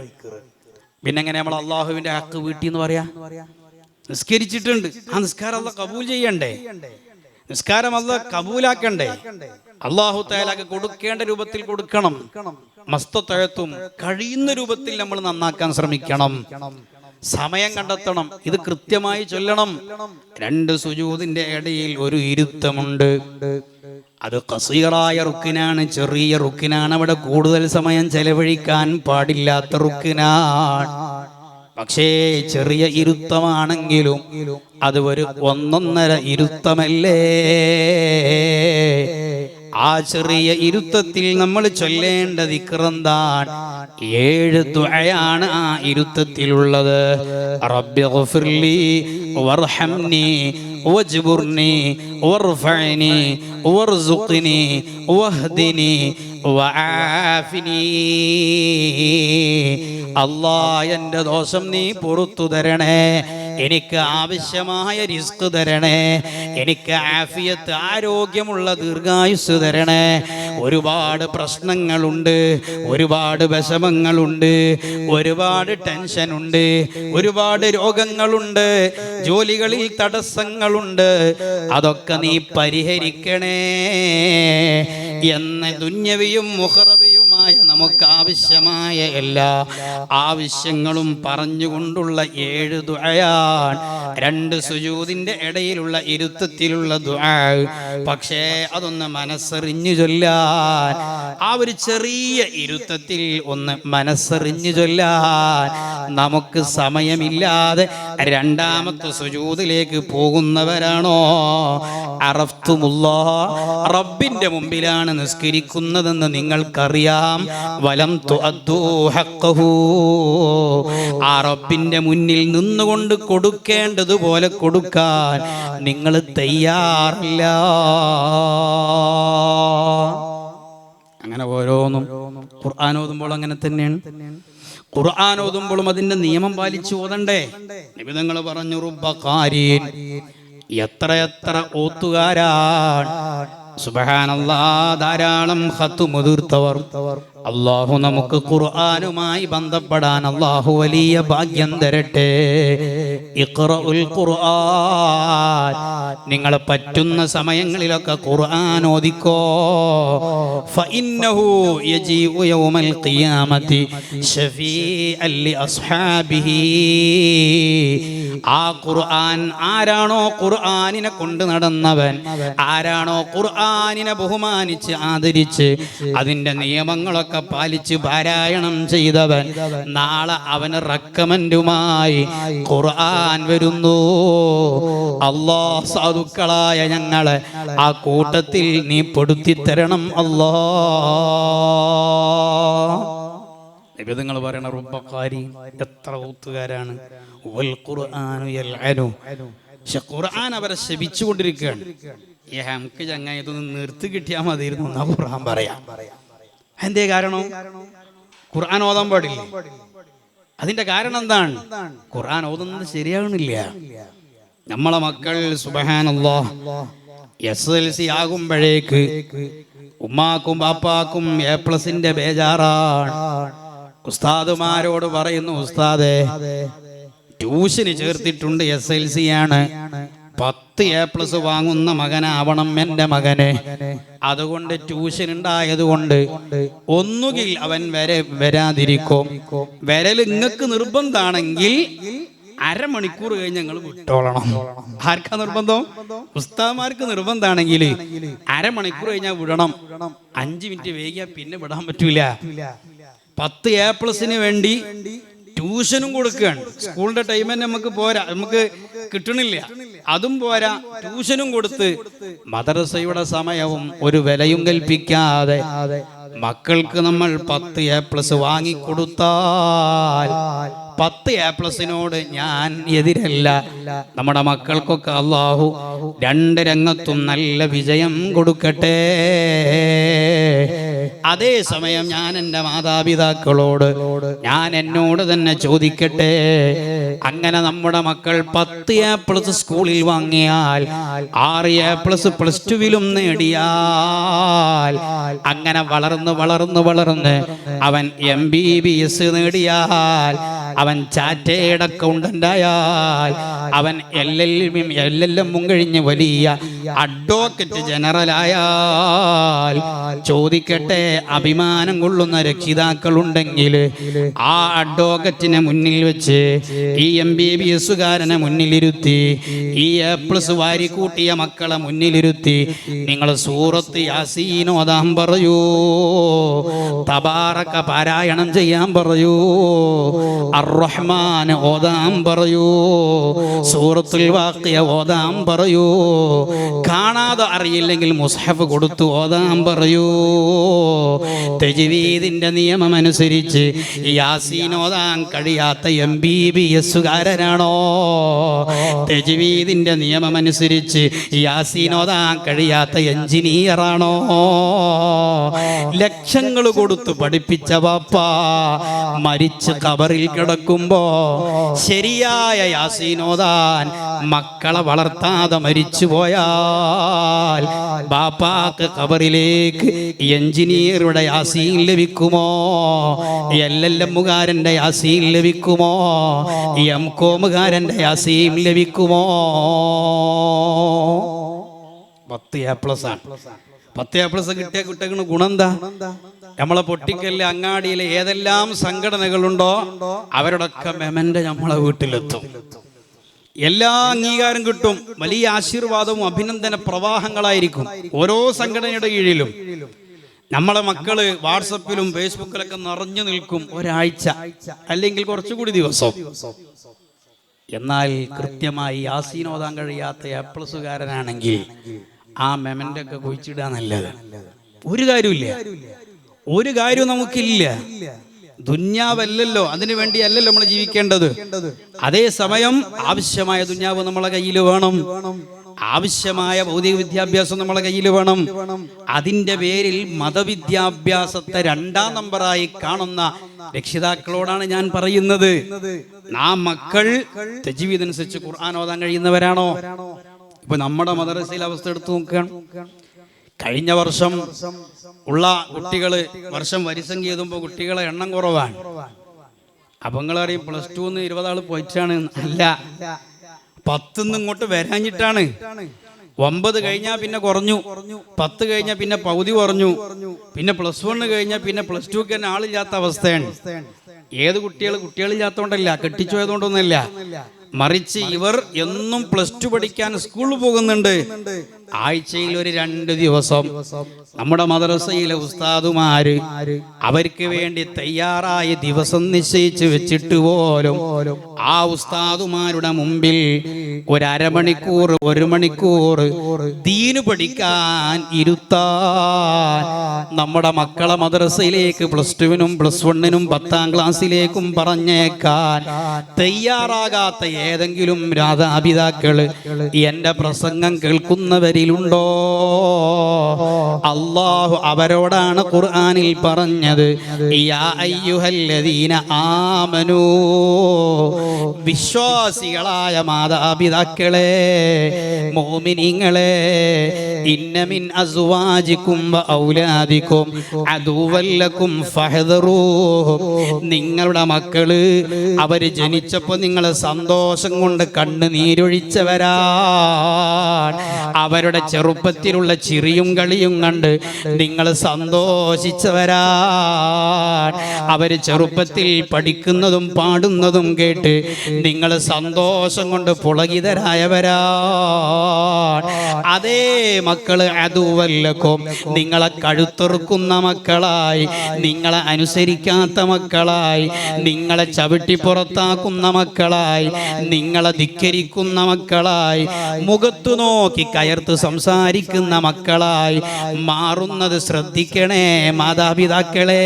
പിന്നെ എങ്ങനെ നമ്മൾ അല്ലാഹുവിന്റെ ഹക്ക് വീട്ടി എന്ന് പറയാ? നിസ്കരിച്ചിട്ടുണ്ട്, ആ നിസ്കാരം അല്ലാഹ് കബൂൽ ചെയ്യണ്ടേ? നിസ്കാരം അല്ലാഹ് കബൂലാക്കണ്ടേ? അല്ലാഹു തആലക്ക് കൊടുക്കേണ്ട രൂപത്തിൽ കൊടുക്കണം. മസ്തതഅത്തും, കഴിയുന്ന രൂപത്തിൽ നമ്മൾ നന്നാക്കാൻ ശ്രമിക്കണം. സമയം കണ്ടെത്തണം, ഇത് കൃത്യമായി ചൊല്ലണം. 2 സുജൂദിന്റെ ഇടയിൽ ഒരു ഇരുത്തമുണ്ട്. അത് ഖസീറായ റുക്കിനാണ്, ചെറിയ റുക്കിനാണ്. അവിടെ കൂടുതൽ സമയം ചെലവഴിക്കാൻ പാടില്ലാത്ത റുക്കിനാണ്. പക്ഷേ ചെറിയ ഇരുത്തമാണെങ്കിലും അത് ഒരു 1.5 ഇരുത്തമല്ലേ? ആ ചെറിയ ഇരുത്തത്തിൽ നമ്മൾ ചൊല്ലേണ്ട ദിക്ർ എന്താണ്? 7 ദുആയാണ് ആ ഇരുത്തത്തിലുള്ളത്. റബ്ബിഗ്ഫിർലി വർഹംനി വജ്ബുർനി വർഫഅനി വർസുഖ്നി വഹ്ദിനി വആഫിനി. അല്ലാഹ് എൻ്റെ ദോഷം നീ പുറത്തു തരണേ, എനിക്ക് ആവശ്യമായ റിസ്ക് തരണേ, എനിക്ക് ആഫിയത്ത്, ആരോഗ്യമുള്ള ദീർഘായുസ് തരണേ. ഒരുപാട് പ്രശ്നങ്ങളുണ്ട്, ഒരുപാട് വിഷമങ്ങളുണ്ട്, ഒരുപാട് ടെൻഷനുണ്ട്, ഒരുപാട് രോഗങ്ങളുണ്ട്, ജോലികളിൽ തടസ്സങ്ങളുണ്ട്. അതൊക്കെ നീ പരിഹരിക്കണേ എന്ന് ദുന്യവിയും മുഖറവിയുമായ നമുക്ക് ആവശ്യമായ എല്ലാ ആവശ്യങ്ങളും പറഞ്ഞുകൊണ്ടുള്ള 7 ദുആയാണ്. 2 സുജൂദിന്റെ ഇടയിലുള്ള ഇരുത്തത്തിലുള്ള ദുആ. പക്ഷേ അതൊന്ന് മനസ്സറിഞ്ഞു ചൊല്ലാൻ, ആ ഒരു ചെറിയ ഇരുത്തത്തിൽ ഒന്ന് മനസ്സറിഞ്ഞു ചൊല്ലാൻ നമുക്ക് സമയമില്ലാതെ 2ാമത്തെ സുജൂദിലേക്ക് പോകുന്നവരാണോ? അറഫ്തുമുല്ലാഹ്, റബ്ബിന്റെ മുമ്പിലാണ് നിസ്കരിക്കുന്നതെന്ന് നിങ്ങൾക്കറിയാം. വലം തുഅദ്ദൂ ഹഖ്ഖഹു, ആ റബ്ബിന്റെ മുന്നിൽ നിന്നുകൊണ്ട് കൊടുക്കേണ്ടതുപോലെ കൊടുക്കാൻ നിങ്ങൾ തയ്യാറില്ല. അങ്ങനെ ഓരോന്നും ഖുർആൻ ഓതുമ്പോൾ അങ്ങനെ തന്നെയാണ്. ഖുർആൻ ഓതുമ്പോഴും അതിന്റെ നിയമം പാലിച്ചു ഓതണ്ടേ? നബി തങ്ങൾ പറഞ്ഞു, റുബ്ബ ഖാരീൻ, എത്രയെത്ര ഓത്തുകാരാണ്. സുബ്ഹാനല്ലാഹ്, ധാരാളം ഖത്മ് തീർത്തവർ. അല്ലാഹു നമുക്ക് ഖുർആനുമായി ബന്ധപ്പെടാൻ അല്ലാഹു വലിയ ഭാഗ്യം തരട്ടെ. ഇഖ്റഉൽ ഖുർആൻ, നിങ്ങൾ പറ്റുന്ന സമയങ്ങളിലൊക്കെ ഖുർആൻ ഓദിക്കോ. ഫഇന്നഹു യജീഉ യൗമൽ ഖിയാമത്തി ശഫീഅൻ ലി അസ്ഹാബിഹി. ആ ഖുർആൻ ആരാണോ ഖുർആനിനെ കൊണ്ട് നടന്നവൻ, ആരാണോ ഖുർആനിനെ ബഹുമാനിച്ച് ആദരിച്ച് അതിന്റെ നിയമങ്ങളൊക്കെ പാലിച്ച് പാരായണം ചെയ്തവൻ, നാളെ അവന് റെക്കമെൻഡുമായി ഖുർആൻ വരുന്നു. അല്ലാഹ്, സാധുക്കളായ ഞങ്ങളെ ആ കൂട്ടത്തിൽ നീ പെടുത്തിത്തരണം അല്ലാഹ്. നിബിധങ്ങൾ പറയണ റുബ്ബഖാരി, എത്ര ഊത്തുകാരാണ്. വൽ ഖുർആനു യൽഅനു, പക്ഷെ ഖുർആൻ അവരെ ശപിച്ചുകൊണ്ടിരിക്കുകയാണ്. നമുക്ക് ചങ്ങായി ഇതൊന്ന് നിർത്തി കിട്ടിയാൽ മതിയിരുന്നു എന്നാ ഖുർആൻ പറയാം. എന്തേ കാരണം? ഖുർആൻ ഓതാൻ പാടില്ല. അതിന്റെ കാരണം എന്താണ്? ഖുർആൻ ഓതുന്നത് ശരിയാകണില്ല. നമ്മളെ മക്കൾ സുബ്ഹാനല്ലാഹ് SLC ആകുമ്പോഴേക്ക് ഉമ്മാക്കും ബാപ്പാക്കും A+ന്റെ ബേജാറാണ്. ഉസ്താദുമാരോട് പറയുന്നു, ഉസ്താദേ ട്യൂഷന് ചേർത്തിട്ടുണ്ട്, SLC ആണ്, 10 A+ വാങ്ങുന്ന മകനാവണം എൻ്റെ മകനെ. അതുകൊണ്ട് ട്യൂഷൻ ഉണ്ടായതുകൊണ്ട് ഒന്നുകിൽ അവൻ വരാതിരിക്കും. വരൽ നിങ്ങൾക്ക് നിർബന്ധാണെങ്കിൽ അരമണിക്കൂർ കഴിഞ്ഞ് ഞങ്ങൾ വിട്ടോളണം. ആർക്കാ നിർബന്ധം? ഉസ്താദ്മാർക്ക് നിർബന്ധാണെങ്കിൽ അരമണിക്കൂർ കഴിഞ്ഞാൽ വിടണം. 5 മിനിറ്റ് വൈകിയാൽ പിന്നെ വിടാൻ പറ്റൂല. 10 A+ന് വേണ്ടി ട്യൂഷനും കൊടുക്കുകയാണ്. സ്കൂളിന്റെ ടൈം തന്നെ നമുക്ക് പോരാ, നമുക്ക് കിട്ടണില്ല. അതും പോരാ, ട്യൂഷനും കൊടുത്ത് മദ്രസയുടെ സമയവും ഒരു വിലയും കൽപ്പിക്കാതെ മക്കൾക്ക് നമ്മൾ 10 A+ വാങ്ങിക്കൊടുത്താൽ 10 A+നോട് ഞാൻ എതിരല്ല. നമ്മുടെ മക്കൾക്കൊക്കെ അല്ലാഹു 2 രംഗത്തും നല്ല വിജയം കൊടുക്കട്ടെ. അതേസമയം ഞാൻ എൻ്റെ മാതാപിതാക്കളോട്, ഞാൻ എന്നോട് തന്നെ ചോദിക്കട്ടെ, അങ്ങനെ നമ്മുടെ മക്കൾ 10 A+ സ്കൂളിൽ വാങ്ങിയാൽ 6 A+ +2 നേടിയാൽ, അങ്ങനെ വളർന്ന് വളർന്ന് വളർന്ന് അവൻ MBBS നേടിയാൽ, അവൻ ചാറ്റേഡ് അക്കൗണ്ടന്റ് ആയാൽ, അവൻ LLM കഴിഞ്ഞ് വലിയ അഡ്വക്കേറ്റ് ജനറൽ ആയാൽ, ചോദിക്കട്ടെ, അഭിമാനം കൊള്ളുന്ന രക്ഷിതാക്കളുണ്ടെങ്കിൽ ആ അഡ്വക്കേറ്റിനെ മുന്നിൽ വെച്ച് ഈ MBBSകാരനെ മുന്നിലിരുത്തി, ഈ A+ വാരിക്കൂട്ടിയ മക്കളെ മുന്നിലിരുത്തി നിങ്ങൾ സൂറത്ത് യാസീൻ ഓതാൻ പറയൂ, തബാറക പാരായണം ചെയ്യാൻ പറയൂ, അർ-റഹ്മാൻ ഓതാൻ പറയൂ, സൂറത്തുൽ വാഖിയ ഓതാൻ പറയൂ, കാണാതെ അറിയില്ലെങ്കിൽ മുസ്ഹഫ് കൊടുത്തു ഓതാൻ പറയൂ. തജ്വീദിന്റെ നിയമം അനുസരിച്ച് യാസീൻ ഓതാൻ കഴിയാത്ത MBBSകാരനാണോ? തജ്വീദിന്റെ നിയമം അനുസരിച്ച് യാസീൻ ഓതാൻ കഴിയാത്ത എഞ്ചിനീയറാണോ? ലക്ഷങ്ങൾ കൊടുത്തു പഠിപ്പിച്ച വാപ്പ മരിച്ച് ഖബറിൽ കിടക്കുമ്പോ ശരിയായ യാസീൻ ഓതാൻ മക്കളെ വളർത്താതെ മരിച്ചു പോയാൽ ബാപ്പാക്ക് ഖബറിലേക്ക് എഞ്ചിനീയറുടെ യാസീൻ ലഭിക്കുമോ? LLMകാരന്റെ യാസീൻ ലഭിക്കുമോ? MCOMകാരന്റെ യാസീൻ ലഭിക്കുമോ? 10 A+ ആണ്. 10 A+ കിട്ടിയ കുട്ടികളുടെ ഗുണം എന്താ? നമ്മളെ പൊട്ടിക്കലിലെ അങ്ങാടിയിലെ ഏതെല്ലാം സംഘടനകളുണ്ടോ അവരോടൊക്കെ മെമന്റ് നമ്മളെ വീട്ടിലെത്തും. എല്ലാ അംഗീകാരം കിട്ടും. വലിയ ആശീർവാദവും അഭിനന്ദന പ്രവാഹങ്ങളായിരിക്കും ഓരോ സംഘടനയുടെ കീഴിലും. നമ്മളെ മക്കള് വാട്സപ്പിലും ഫേസ്ബുക്കിലൊക്കെ നിറഞ്ഞു നിൽക്കും ഒരാഴ്ച, അല്ലെങ്കിൽ കുറച്ചുകൂടി ദിവസം. എന്നാൽ കൃത്യമായി യാസീൻ ഓതാൻ കഴിയാത്ത A+കാരനാണെങ്കിൽ ആ മെമന്റ് ഒക്കെ കുഴിച്ചിടാൻ നല്ലത്. ഒരു കാര്യമില്ല. ഒരു കാര്യവും നമുക്കില്ല. ദുന്യാവല്ലല്ലോ, അതിനു വേണ്ടിയല്ലല്ലോ നമ്മൾ ജീവിക്കേണ്ടത്. അതേസമയം ആവശ്യമായ ദുന്യാവ് നമ്മളെ കയ്യിൽ വേണം, ആവശ്യമായ ഭൗതിക വിദ്യാഭ്യാസം നമ്മളെ കയ്യിൽ വേണം. അതിൻ്റെ പേരിൽ മതവിദ്യാഭ്യാസത്തെ 2ാം നമ്പറായി കാണുന്ന രക്ഷിതാക്കളോടാണ് ഞാൻ പറയുന്നത്. നാം മക്കൾ തജ്വീദ് അനുസരിച്ച് ഖുർആൻ ഓതാൻ കഴിയുന്നവരാണോ? ഇപ്പൊ നമ്മുടെ മദ്രസയിലെ അവസ്ഥ എടുത്തു നോക്കുകയാണ്. കഴിഞ്ഞ വർഷം ഉള്ള കുട്ടികള് വർഷം വരിസംഖ്യ എഴുതുമ്പോൾ കുട്ടികളെ എണ്ണം കുറവാണ്. അപ്പൊ നിങ്ങളറിയും +2 20 ആള് പോയിട്ടാണ്. അല്ല, 10 ഇങ്ങോട്ട് വരാഞ്ഞിട്ടാണ്. 9 കഴിഞ്ഞാൽ പിന്നെ കുറഞ്ഞു, 10 കഴിഞ്ഞാൽ പിന്നെ പകുതി കുറഞ്ഞു, പിന്നെ +1 കഴിഞ്ഞാൽ പിന്നെ +2 തന്നെ ആളില്ലാത്ത അവസ്ഥയാണ്. ഏത് കുട്ടികളില്ലാത്തോണ്ടല്ല, കെട്ടിച്ചുപോയതുകൊണ്ടൊന്നുമല്ല, മറിച്ച് ഇവർ എന്നും +2 പഠിക്കാൻ സ്കൂളിൽ പോകുന്നുണ്ട്. ആഴ്ചയിൽ ഒരു 2 ദിവസം നമ്മുടെ മദ്രസയിലെ ഉസ്താദുമാര് അവർക്ക് വേണ്ടി തയ്യാറായ ദിവസം നിശ്ചയിച്ച് വെച്ചിട്ട് പോലും ആ ഉസ്താദുമാരുടെ മുമ്പിൽ ഒരു അരമണിക്കൂർ 1 മണിക്കൂർ ദീന് പഠിക്കാൻ ഇരുത്താൻ നമ്മുടെ മക്കളെ മദ്രസയിലേക്ക് +2-നും +1-നും 10ാം ക്ലാസ്സിലേക്കും പറഞ്ഞേക്കാൻ തയ്യാറാകാത്ത ഏതെങ്കിലും മാതാപിതാക്കള് എന്റെ പ്രസംഗം കേൾക്കുന്നവരിലുണ്ടോ? അല്ലാഹു അവരോടാണ് ഖുർആനിൽ പറഞ്ഞത്, യാ അയ്യുഹല്ലദീന ആമനൂ, വിശ്വാസികളായ മാതാപിതാക്കളെ, മുഅ്മിനീങ്ങളെ, ഇന്ന മിൻ അസ്വാജികും വ ഔലാദികും അദുവ്വൻ ലക്കും ഫഹ്ദറൂഹും. നിങ്ങളുടെ മക്കള് അവര് ജനിച്ചപ്പോൾ നിങ്ങളെ സന്തോഷം കൊണ്ട് കണ്ണുനീരൊഴിച്ചവരാ. അവരുടെ ചെറുപ്പത്തിലുള്ള ചിരിയും കളിയും കണ്ട് നിങ്ങൾ സന്തോഷിച്ചവരാ. അവര് ചെറുപ്പത്തിൽ പഠിക്കുന്നതും പാടുന്നതും കേട്ട് നിങ്ങൾ സന്തോഷം കൊണ്ട് പുളകിതരായവരാ. അതേ മക്കള് അതുവല്ലക്കും, നിങ്ങളെ കഴുത്തെറുക്കുന്ന മക്കളായി, നിങ്ങളെ അനുസരിക്കാത്ത മക്കളായി, നിങ്ങളെ ചവിട്ടി പുറത്താക്കുന്ന മക്കളായി, നിങ്ങളെ ധിക്കരിക്കുന്ന മക്കളായി, മുഖത്തു നോക്കി കയർത്ത് സംസാരിക്കുന്ന മക്കളായി മാറുന്നത് ശ്രദ്ധിക്കണേ മാതാപിതാക്കളെ.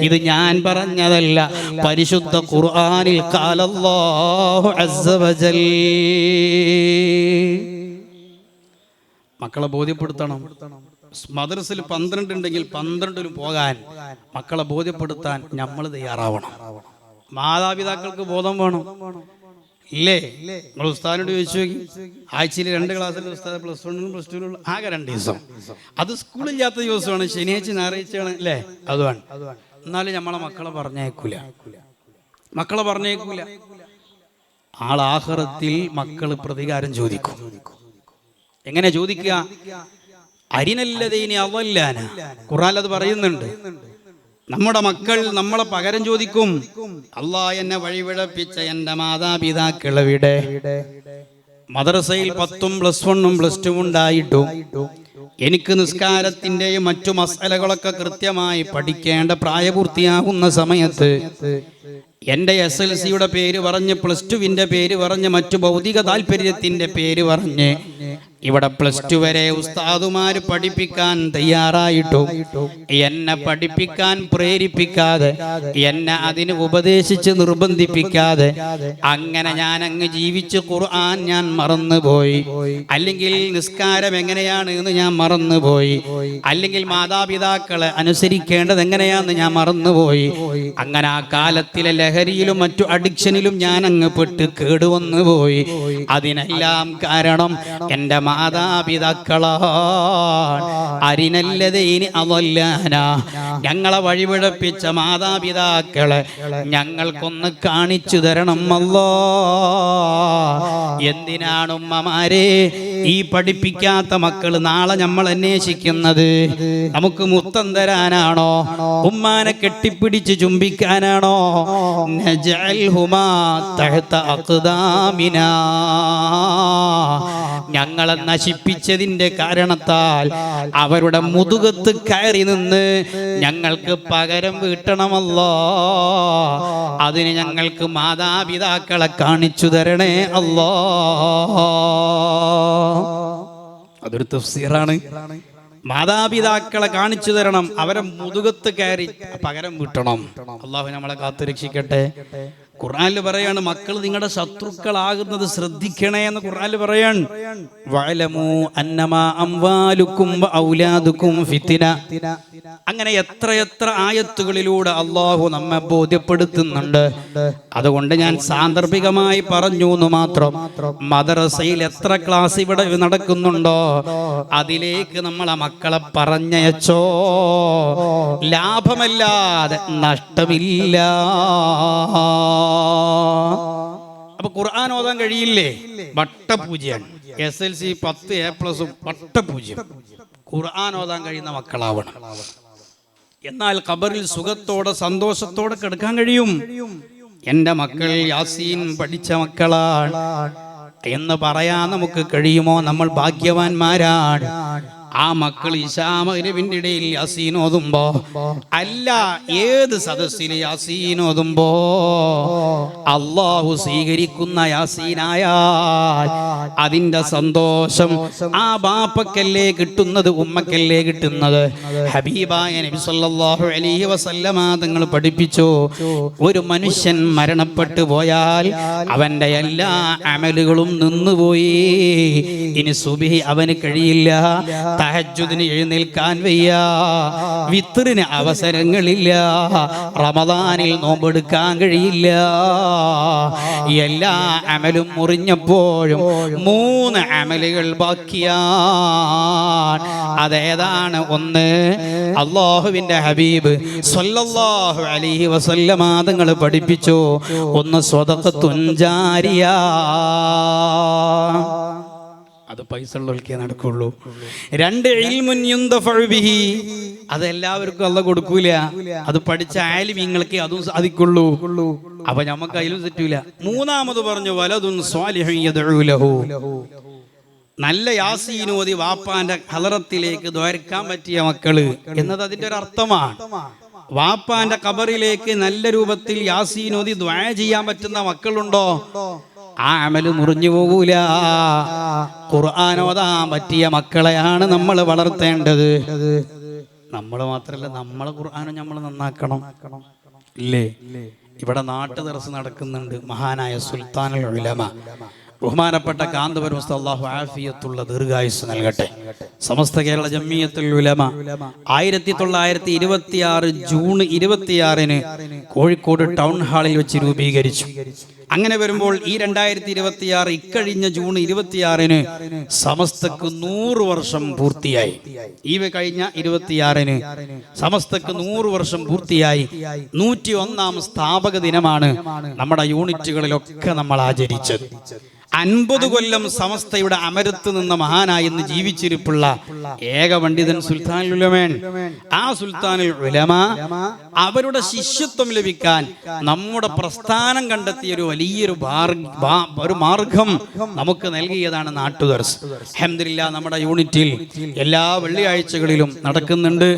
ഇത് ഞാൻ പറഞ്ഞതല്ല, പരിശുദ്ധ ഖുർആനിൽ ഖാലല്ലാഹു അസ്സ വജൽ. മക്കളെ ബോധ്യപ്പെടുത്തണം. മദ്രസയിൽ 12 ഉണ്ടെങ്കിൽ 12-ലും പോകാൻ മക്കളെ ബോധ്യപ്പെടുത്താൻ നമ്മൾ തയ്യാറാവണം. മാതാപിതാക്കൾക്ക് ബോധം വേണം. ഇല്ലേ? നിങ്ങൾ ഉസ്താദിനോട് ചോദിച്ചു നോക്കി, ആഴ്ചയിൽ 2 ക്ലാസ്സിൽ ഉസ്താദ് +1-നും +2-നും ആകെ 2 ദിവസം, അത് സ്കൂളില്ലാത്ത ദിവസമാണ്, ശനിയാഴ്ച ഞായറാഴ്ചയാണ്, അല്ലേ? അതുമാണ്. എന്നാലും നമ്മളെ മക്കളെ പറഞ്ഞേക്കൂല. ആളാഖിറത്തിൽ മക്കള് പ്രതികാരം ചോദിക്കും. എങ്ങനെ ചോദിക്കുക? അരിനല്ലതീനി അവല്ലാന, ഖുർആനിൽ അത് പറയുന്നുണ്ട്. നമ്മുടെ മക്കൾ നമ്മളെ പകരം ചോദിക്കും, അല്ലാഹ് എന്നെ വഴിപിഴപ്പിച്ച എൻ്റെ മാതാപിതാക്കളെവിടെ? മദ്രസയിൽ 10-ഉം +1-ഉം +2-ഉം ഉണ്ടായിട്ടും എനിക്ക് നിസ്കാരത്തിൻ്റെയും മറ്റു മസലകളൊക്കെ കൃത്യമായി പഠിക്കേണ്ട പ്രായപൂർത്തിയാകുന്ന സമയത്ത് എൻ്റെ SLC-യുടെ പേര് പറഞ്ഞ്, +2-വിൻ്റെ പേര് പറഞ്ഞ്, മറ്റു ഭൗതിക താല്പര്യത്തിൻ്റെ പേര് പറഞ്ഞ് ഇവിടെ +2 വരെ ഉസ്താദുമാര് പഠിപ്പിക്കാൻ തയ്യാറായിട്ടും എന്നെ പഠിപ്പിക്കാൻ പ്രേരിപ്പിക്കാതെ, എന്നെ അതിന് ഉപദേശിച്ച് നിർബന്ധിപ്പിക്കാതെ അങ്ങനെ ഞാൻ അങ്ങ് ജീവിച്ച് ഖുർആൻ ഞാൻ മറന്നുപോയി, അല്ലെങ്കിൽ നിസ്കാരം എങ്ങനെയാണ് എന്ന് ഞാൻ മറന്നുപോയി, അല്ലെങ്കിൽ മാതാപിതാക്കളെ അനുസരിക്കേണ്ടത് എങ്ങനെയാണെന്ന് ഞാൻ മറന്നുപോയി. അങ്ങനെ ആ കാലത്തിലെ ലഹരിയിലും മറ്റു അഡിക്ഷനിലും ഞാൻ അങ്ങ് പെട്ട് കേടുവന്നു പോയി. അതിനെല്ലാം കാരണം എൻ്റെ മാതാപിതാക്കളാണ്. അരിനല്ലതീനി അവല്ലാന, ഞങ്ങളെ വഴിപിഴപ്പിച്ച മാതാപിതാക്കളെ ഞങ്ങൾക്കൊന്ന് കാണിച്ചു തരണം അല്ലാഹ്. എന്തിനാണ് ഉമ്മമാരെ ഈ പഠിപ്പിക്കാത്ത മക്കൾ നാളെ നമ്മൾ അന്വേഷിക്കുന്നത്? നമുക്ക് മുത്തം തരാനാണോ? ഉമ്മാനെ കെട്ടിപ്പിടിച്ച് ചുംബിക്കാനാണോ? നജഅൽഹുമാ തഹ്ത അഖ്ദാമിനാ, ഞങ്ങളെ നശിപ്പിച്ചതിൻ്റെ കാരണത്താൽ അവരുടെ മുതുകത്ത് കയറി നിന്ന് ഞങ്ങൾക്ക് പകരം വീട്ടണമല്ലോ. അതിന് ഞങ്ങൾക്ക് മാതാപിതാക്കളെ കാണിച്ചു തരണേ അല്ലാഹ്. അതൊരു തഫ്സീറാണ്. മാതാപിതാക്കളെ കാണിച്ചു തരണം, അവരെ മുതുകത്ത് കയറി പകരം വീട്ടണം. അള്ളാഹു നമ്മളെ കാത്തു രക്ഷിക്കട്ടെ. ഖുർആനിൽ പറയാണ്, മക്കൾ നിങ്ങളുടെ ശത്രുക്കളാകുന്നത് ശ്രദ്ധിക്കണേ എന്ന് ഖുർആനിൽ പറയാൻ. വഅലമു അന്നമാ അംവാലുക്കും വഔലാദുക്കും ഫിത്ന. അങ്ങനെ എത്രയെത്ര ആയത്തുകളിലൂടെ അള്ളാഹു നമ്മെ ബോധ്യപ്പെടുത്തുന്നുണ്ട്. അതുകൊണ്ട് ഞാൻ സാന്ദർഭികമായി പറഞ്ഞു എന്ന് മാത്രം. മദ്രസയിൽ എത്ര ക്ലാസ് ഇവിടെ നടക്കുന്നുണ്ടോ അതിലേക്ക് നമ്മളെ മക്കളെ പറഞ്ഞയച്ചോ, ലാഭമല്ലാതെ നഷ്ടമില്ല. അപ്പൊ ഖുർആൻ ഓതാൻ കഴിയില്ലേ? വട്ടപൂജ്യാണ്. SLC 10 A+ വട്ടപൂജ്യം. ഖുർആൻ ഓതാൻ കഴിയുന്ന മക്കളാവണം. എന്നാൽ ഖബറിൽ സുഖത്തോടെ സന്തോഷത്തോടെ കിടക്കാൻ കഴിയും. എൻ്റെ മക്കൾ യാസീൻ പഠിച്ച മക്കളാണ് എന്ന് പറയാൻ നമുക്ക് കഴിയുമോ? നമ്മൾ ഭാഗ്യവാന്മാരാണ്. ആ മക്കൾ ഇശാമഗ്രിബിന്റെ ഇടയിൽ യാസീൻ ഓതുമ്പോ, അല്ല ഏത് സദസ്സിൽ യാസീൻ ഓതുമ്പോ അള്ളാഹു സ്വീകരിക്കുന്ന യാസീനായാൽ അതിന്റെ സന്തോഷം ആ ബാപ്പക്കല്ലേ കിട്ടുന്നത്, ഉമ്മക്കല്ലേ കിട്ടുന്നത്. ഹബീബായ നബി സല്ലല്ലാഹു അലൈഹി വസല്ലമ തങ്ങൾ പഠിപ്പിച്ചു, ഒരു മനുഷ്യൻ മരണപ്പെട്ടു പോയാൽ അവന്റെ എല്ലാ അമലുകളും നിന്നുപോയി. ഇനി സുബ്ഹി അവന് കഴിയില്ല, തഹജ്ജുദിന് എഴുന്നേൽക്കാൻ വയ്യ, വിത്റിന് അവസരങ്ങളില്ല, റമദാനിൽ നോമ്പെടുക്കാൻ കഴിയില്ല. എല്ലാ അമലും മുറിഞ്ഞപ്പോഴും 3 അമലുകൾ ബാക്കിയാണ്. അതേതാണ്? ഒന്ന്, അല്ലാഹുവിന്റെ ഹബീബ് സ്വല്ലല്ലാഹു അലൈഹി വസല്ലമ തങ്ങൾ പഠിപ്പിച്ചു, ഒന്ന് സ്വദഖത്തുൻ ജാരിയ. അത് പൈസ ഉള്ളവർക്കേ നടക്കുള്ളൂ. 2, ഇൽമുൻ യുന്തഫഉ ബിഹി. അത് എല്ലാവർക്കും അല്ലാഹ് കൊടുക്കൂല. അത് പഠിച്ച ആലിമീങ്ങൾക്ക് അതും സാധിക്കുള്ളൂ. അപ്പൊ നമുക്ക് അതിലും തെറ്റൂല. 3ാമത് പറഞ്ഞു, വലദുൻ സ്വാലിഹുൻ യദ്ഉ ലഹു. നല്ല യാസീൻ ഓതി വാപ്പാന്റെ ഹളറത്തിലേക്ക് ദ്വാരക്കാൻ പറ്റിയ മക്കള് എന്നത് അതിന്റെ ഒരു അർത്ഥമാണ്. വാപ്പാന്റെ ഖബറിലേക്ക് നല്ല രൂപത്തിൽ യാസീൻ ഓതി ദുആ ചെയ്യാൻ പറ്റുന്ന മക്കളുണ്ടോ? ആ അമല് മുറിഞ്ഞു പോകൂല. ഖുർആൻ ഓതാൻ പറ്റിയ മക്കളെയാണ് നമ്മൾ വളർത്തേണ്ടത്. നമ്മൾ മാത്രല്ല, നമ്മളെ ഖുർആനും നമ്മൾ നന്നാക്കണം. ഇല്ലേ? ഇവിടെ നാട്ടു ദർസ് നടക്കുന്നുണ്ട്. മഹാനായ സുൽത്താനുൽ ഉലമ ബഹുമാനപ്പെട്ട കാന്തപുരം ഉസ്താദ് അല്ലാഹു ആഫിയത്തുള്ള ദീർഘായുസ് നൽകട്ടെ. സമസ്ത കേരള ജംഇയ്യത്തുൽ ഉലമ 1926 ജൂൺ 26 കോഴിക്കോട് ടൗൺ ഹാളിൽ വെച്ച് രൂപീകരിച്ചു. അങ്ങനെ വരുമ്പോൾ ഈ 2026 ഇക്കഴിഞ്ഞ ജൂൺ 26 സമസ്തക്ക് 100 വർഷം പൂർത്തിയായി. ഈ കഴിഞ്ഞ 26 സമസ്തക്ക് 100 വർഷം പൂർത്തിയായി. 101ാം സ്ഥാപക ദിനമാണ് നമ്മുടെ യൂണിറ്റുകളിലൊക്കെ നമ്മൾ ആചരിച്ചത്. 50 കൊല്ലം സമസ്തയുടെ അമരത്ത് നിന്ന മഹാനായി ഇന്ന് ജീവിച്ചിരിപ്പുള്ള ഏക പണ്ഡിതൻ സുൽത്താനുൽ ഉലമൻ. ആ സുൽത്താനുൽ ഉലമ അവരുടെ ശിഷ്യത്വം ലഭിക്കാൻ നമ്മുടെ പ്രസ്ഥാനം കണ്ടെത്തിയ ഒരു വലിയൊരു മാർഗം നമുക്ക് നൽകിയതാണ് നാട്ടുദർസ്. അൽഹംദുലില്ലാഹ് നമ്മുടെ യൂണിറ്റിൽ എല്ലാ വെള്ളിയാഴ്ചകളിലും നടക്കുന്നുണ്ട്.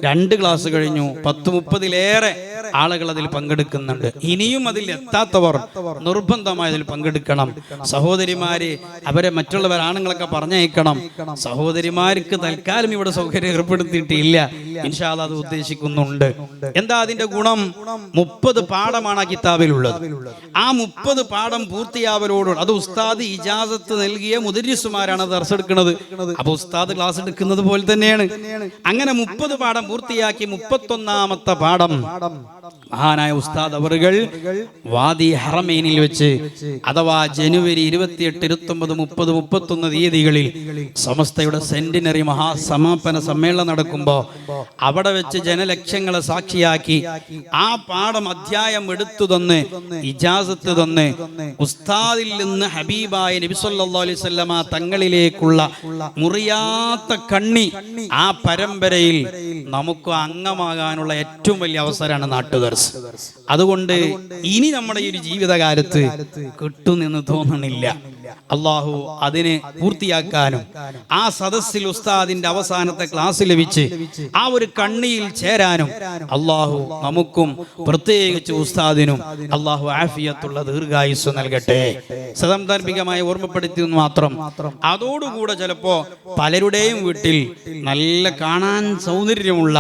2 ക്ലാസ് കഴിഞ്ഞു. 10-30-ലേറെ ആളുകൾ അതിൽ പങ്കെടുക്കുന്നുണ്ട്. ഇനിയും അതിൽ എത്താത്തവർ നിർബന്ധമായി അതിൽ പങ്കെടുക്കണം. സഹോദരിമാര് അവരെ മറ്റുള്ളവർ ആണുങ്ങളൊക്കെ പറഞ്ഞയക്കണം. സഹോദരിമാർക്ക് തൽക്കാലം ഇവിടെ സൗകര്യം ഏർപ്പെടുത്തിയിട്ടില്ല. ഇൻഷാ അല്ലാഹ് അത് ഉദ്ദേശിക്കുന്നുണ്ട്. എന്താ അതിന്റെ ഗുണം? 30 പാഠമാണ് ആ കിതാബിലുള്ളത്. ആ 30 പാഠം പൂർത്തിയാവലോട് അത് ഉസ്താദ് ഇജാസത്ത് നൽകിയ മുദരിസുമാരാണ് ദർസ് എടുക്കുന്നത്. അപ്പൊ ഉസ്താദ് ക്ലാസ് എടുക്കുന്നത് പോലെ തന്നെയാണ്. അങ്ങനെ 30 പാഠം പൂർത്തിയാക്കി 31ാമത്തെ പാഠം മഹാനായ ഉസ്താദ് അവറുകൾ വാദി ഹറമൈനിൽ വെച്ച്, അഥവാ ജനുവരി 28, 29, 30, 31 തീയതികളിൽ സമസ്തയുടെ സെന്റിനറി മഹാസമാപന സമ്മേളനം നടക്കുമ്പോൾ അവിടെ വെച്ച് ജനലക്ഷങ്ങളെ സാക്ഷിയാക്കി ആ പാഠം അധ്യായം എടുത്തു തന്ന് ഇജാസത്ത് തന്ന് ഉസ്താദിൽ നിന്ന് ഹബീബായ നബി സല്ലല്ലാഹു അലൈഹി വസല്ലമ തങ്ങളിലേക്കുള്ള മുറിയാത്ത കണ്ണി ആ പരമ്പരയിൽ നമുക്ക് അംഗമാകാനുള്ള ഏറ്റവും വലിയ അവസരമാണ് നാട്ടു നാട്ടുദർസ്. അതുകൊണ്ട് ഇനി നമ്മുടെ ഈ ഒരു ജീവിതകാലത്ത് കിട്ടുമെന്ന് തോന്നണില്ല. അള്ളാഹു അതിനെ പൂർത്തിയാക്കാനും ആ സദസ്സിൽ ഉസ്താദിന്റെ അവസാനത്തെ ക്ലാസ് ലഭിച്ച് ആ ഒരു കണ്ണിയിൽ ചേരാനും അള്ളാഹു നമുക്കും പ്രത്യേകിച്ച് ഉസ്താദിനും അള്ളാഹു ആഫിയത്തുള്ള ദീർഘായുസ് നൽകട്ടെ. സദാന്തർഭികമായി ഓർമ്മപ്പെടുത്തിയെന്ന് മാത്രം. അതോടുകൂടെ ചിലപ്പോ പലരുടെയും വീട്ടിൽ നല്ല കാണാൻ സൗന്ദര്യമുള്ള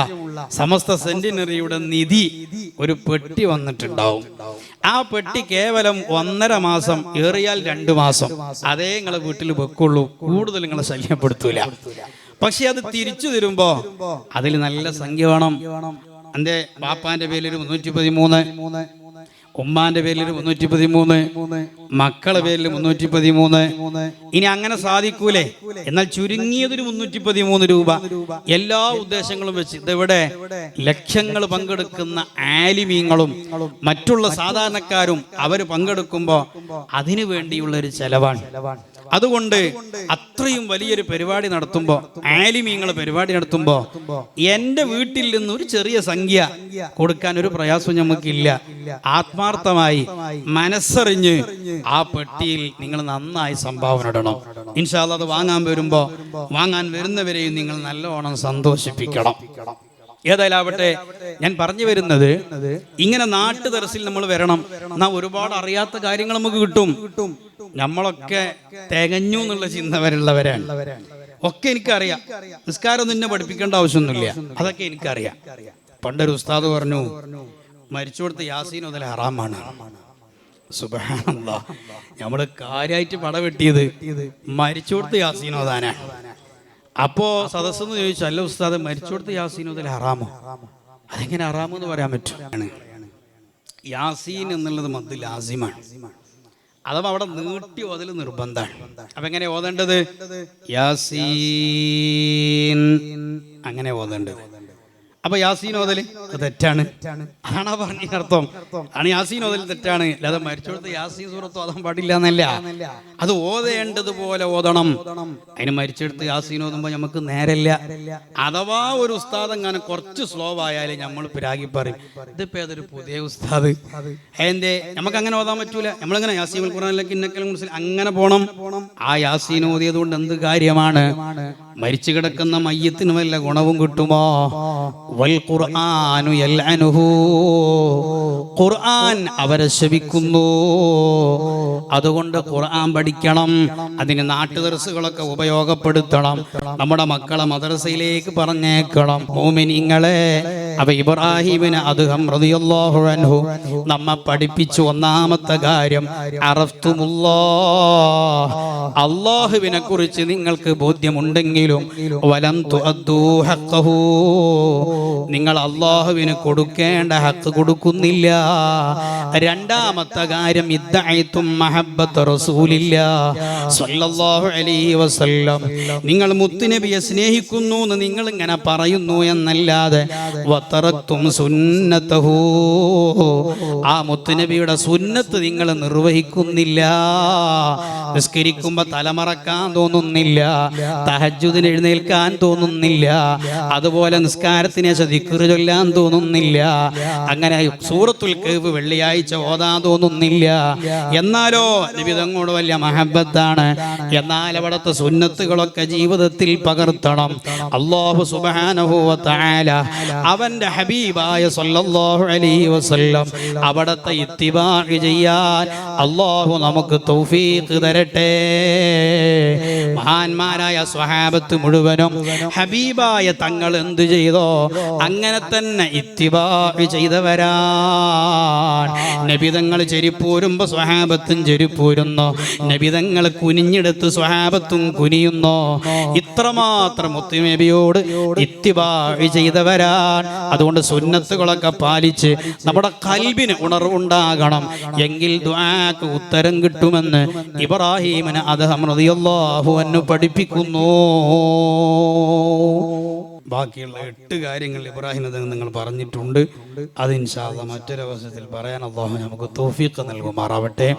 സമസ്ത സെന്റിനറിയുടെ നിധി ഒരു പെട്ടി വന്നിട്ടുണ്ടാവും. ആ പെട്ടി കേവലം 1.5 മാസം, ഏറിയാൽ 2 മാസം അതേ നിങ്ങളെ വീട്ടിൽ വെക്കുള്ളൂ, കൂടുതൽ നിങ്ങളെ ശല്യപ്പെടുത്തൂല. പക്ഷെ അത് തിരിച്ചു തരുമ്പോ അതിൽ നല്ല സംഖ്യ വേണം. എന്റെ ബാപ്പാന്റെ പേരിൽ 313, ഉമ്മാന്റെ പേരിൽ 313, മക്കളെ പേരിൽ 313. ഇനി അങ്ങനെ സാധിക്കൂലേ? എന്നാൽ ചുരുങ്ങിയതൊരു 313 രൂപ എല്ലാ ഉദ്ദേശങ്ങളും വെച്ച് ഇതെവിടെ ലക്ഷങ്ങൾ പങ്കെടുക്കുന്ന ആലിമീങ്ങളും മറ്റുള്ള സാധാരണക്കാരും അവർ പങ്കെടുക്കുമ്പോൾ അതിനു വേണ്ടിയുള്ള ഒരു ചെലവാണ്. അതുകൊണ്ട് അത്രയും വലിയൊരു പരിപാടി നടത്തുമ്പോൾ, ആലിമീങ്ങൾ പരിപാടി നടത്തുമ്പോൾ എൻ്റെ വീട്ടിൽ നിന്ന് ഒരു ചെറിയ സംഖ്യ കൊടുക്കാൻ ഒരു പ്രയാസവും നമുക്കില്ല. ആത്മാർത്ഥമായി മനസ്സറിഞ്ഞ് ആ പെട്ടിയിൽ നിങ്ങൾ നന്നായി സംഭാവന ഇടണം. ഇൻഷാ അല്ലാഹ് അത് വാങ്ങാൻ വരുന്നവരെയും നിങ്ങൾ നല്ലോണം സന്തോഷിപ്പിക്കണം. ഏതായാലാവട്ടെ, ഞാൻ പറഞ്ഞു വരുന്നത് ഇങ്ങനെ നാട്ടു ദർസിൽ നമ്മൾ വരണം. എന്നാ ഒരുപാട് അറിയാത്ത കാര്യങ്ങൾ നമുക്ക് കിട്ടും. നമ്മളൊക്കെ തികഞ്ഞു എന്നുള്ള ചിന്ത വരെയുള്ളവരാണ്. ഒക്കെ എനിക്കറിയാം. നിസ്കാരം നിന്നെ പഠിപ്പിക്കേണ്ട ആവശ്യമൊന്നുമില്ല, അതൊക്കെ എനിക്കറിയാം. പണ്ടൊരു ഉസ്താദ് പറഞ്ഞു, മരിച്ചു കൊടുത്ത യാസീൻ ഓതൽ ഹറാമാണ്. സുബ്ഹാനല്ലാഹ്, നമ്മള് കാര്യമായിട്ട് പടവെട്ടിയത് മരിച്ചു കൊടുത്ത യാസീൻ ഓതാനാണ്. അപ്പോ സദസ്സെന്ന് ചോദിച്ചു, അല്ല ഉസ്താദ്, മരിച്ചു കൊടുത്ത യാസീൻ ഓതൽ ഹറാമോ? അതെങ്ങനെ ഹറാമോ എന്ന് പറയാൻ പറ്റും? യാസീൻ എന്നുള്ളത് മദ് ലാസിമാണ്. അഥവാ അവിടെ നീട്ടി ഓതൽ നിർബന്ധമാണ്. അപ്പൊ എങ്ങനെ ഓതേണ്ടത്? യാസീൻ അങ്ങനെ ഓതേണ്ടത്. അപ്പൊ യാസീൻ ഓതൽ തെറ്റാണ്, ആണോ പറഞ്ഞ അർത്ഥം? ആണ് യാസീൻ ഓതൽ തെറ്റാണ്. അല്ലാതെ മരിച്ചോടത്ത് യാസീൻ സൂറത്ത് ഓതാൻ പാടില്ല എന്നല്ല. അത് ഓതേണ്ടതുപോലെ ഓതണം. അതിന് മരിച്ചെടുത്ത് യാസീൻ ഓതുമ്പോൾ നമുക്ക് നേരല്ല. അഥവാ ഒരു ഉസ്താദ് അങ്ങനെ കുറച്ച് സ്ലോ ആയാലേ നമ്മൾ പിരാഗി പറയും, ഇതിപ്പോ ഏതൊരു പുതിയ ഉസ്താദ്, എന്തേ നമുക്ക് അങ്ങനെ ഓതാൻ പറ്റൂല. നമ്മളിങ്ങനെ യാസീൻ ഖുർആനിലേക്ക് ഇന്നക്കലും മുസ്ലിം അങ്ങനെ പോണം. ആ യാസീൻ ഓതിയത് കൊണ്ട് എന്ത് കാര്യമാണ്? മരിച്ചു കിടക്കുന്ന മയ്യത്തിന് വല്ല ഗുണവും കിട്ടുമോ? വൽ ഖുർആനു യൽഅനുഹു, ഖുർആൻ അവരെ ശപിക്കുന്നു. അതുകൊണ്ട് ഖുർആൻ പഠിക്കണം. അതിന് നാട്ടുദർസുകളൊക്കെ ഉപയോഗപ്പെടുത്തണം. നമ്മുടെ മക്കളെ മദ്രസയിലേക്ക് പറഞ്ഞേക്കണം. മോമിനീങ്ങളെ, അപ്പൊ ഇബ്രാഹിമിന് അദ്ഹം റളിയല്ലാഹു അൻഹു നമ്മെ പഠിപ്പിച്ചു. ഒന്നാമത്തെ കാര്യം, അറഫ്തുമുല്ലാഹ്, അല്ലാഹുവിനെ കുറിച്ച് നിങ്ങൾക്ക് ബോധ്യമുണ്ടെങ്കിലും വലം തുഅദ്ദൂ ഹഖ്ഖഹു, നിങ്ങൾ അല്ലാഹുവിന് കൊടുക്കേണ്ട ഹക്ക് കൊടുക്കുന്നില്ല. രണ്ടാമത്തെ കാര്യം, ഇദ്ദഅയ്തും മഹബ്ബത റസൂലില്ലാഹ് സ്വല്ലല്ലാഹു അലൈഹി വസല്ലം, നിങ്ങൾ മുത്തുനബിയെ സ്നേഹിക്കുന്നു എന്ന് നിങ്ങൾ ഇങ്ങനെ പറയുന്നു എന്നല്ലാതെ വതറക്തും സുന്നതഹു, ആ മുത്തുനബിയുടെ സുന്നത്ത് നിങ്ങൾ നിർവഹിക്കുന്നില്ല. നിസ്കരിക്കുമ്പോൾ തലമറക്കാൻ തോന്നുന്നില്ല, തഹജ്ജുദിന് എഴുന്നേൽക്കാൻ തോന്നുന്നില്ല, അതുപോലെ നിസ്കാരത്തിനെ ദിക്ർ ചൊല്ലാൻ തോന്നുന്നില്ല, അങ്ങനെ സൂറത്തുൽ കഹ്ഫ് വെള്ളിയാഴ്ച ഓതാൻ തോന്നുന്നില്ല. എന്നാലോ നബി തങ്ങളോട് വലിയ മഹബ്ബത്താണ്. എന്നാൽ അവിടുത്തെ സുന്നത്തുകളൊക്കെ ജീവിതത്തിൽ പകർത്തണം. അല്ലാഹു സുബ്ഹാനഹു വ തആല അവന്റെ ഹബീബായ സ്വല്ലല്ലാഹു അലൈഹി വസല്ലം അവിടുത്തെ ഇത്തിബാ ചെയ്യാൻ അല്ലാഹു നമുക്ക് തൗഫീഖ് തരട്ടെ. മഹാന്മാരായ സ്വഹാബത്ത് മുഴുവനും ഹബീബായ തങ്ങൾ എന്തു ചെയ്തോ അങ്ങനെ തന്നെ ഇത്തിബാ ചെയ്തവരാൻ. നബിതങ്ങൾ ചെരിപ്പൂരുമ്പോ സ്വഹാബത്തും ചെരിപ്പൂരുന്നു, നബിതങ്ങൾ കുനിഞ്ഞെടുത്ത് സ്വഹാബത്തും കുനിയുന്നു. ഇത്രമാത്രം മുത്തുനബിയോട് ഇത്തിബാ ചെയ്തവരാൻ. അതുകൊണ്ട് സുന്നത്തുകളൊക്കെ പാലിച്ച് നമ്മുടെ ഖൽബിന് ഉണർവുണ്ടാകണം. എങ്കിൽ ദുആക്ക് ഉത്തരം കിട്ടുമെന്ന് ഇബ്രാഹിമിന് അദ്ഹം റളിയല്ലാഹു അൻഹു പഠിപ്പിക്കുന്നു. ബാക്കിയുള്ള 8 കാര്യങ്ങൾ ഇബ്രാഹിം നിങ്ങൾ പറഞ്ഞിട്ടുണ്ട്. അത് ഇൻഷാ അല്ലാഹ് മറ്റൊരവസരത്തിൽ പറയാൻ അല്ലാഹു നമുക്ക് തൗഫീഖ് നൽകുമാറാവട്ടെ.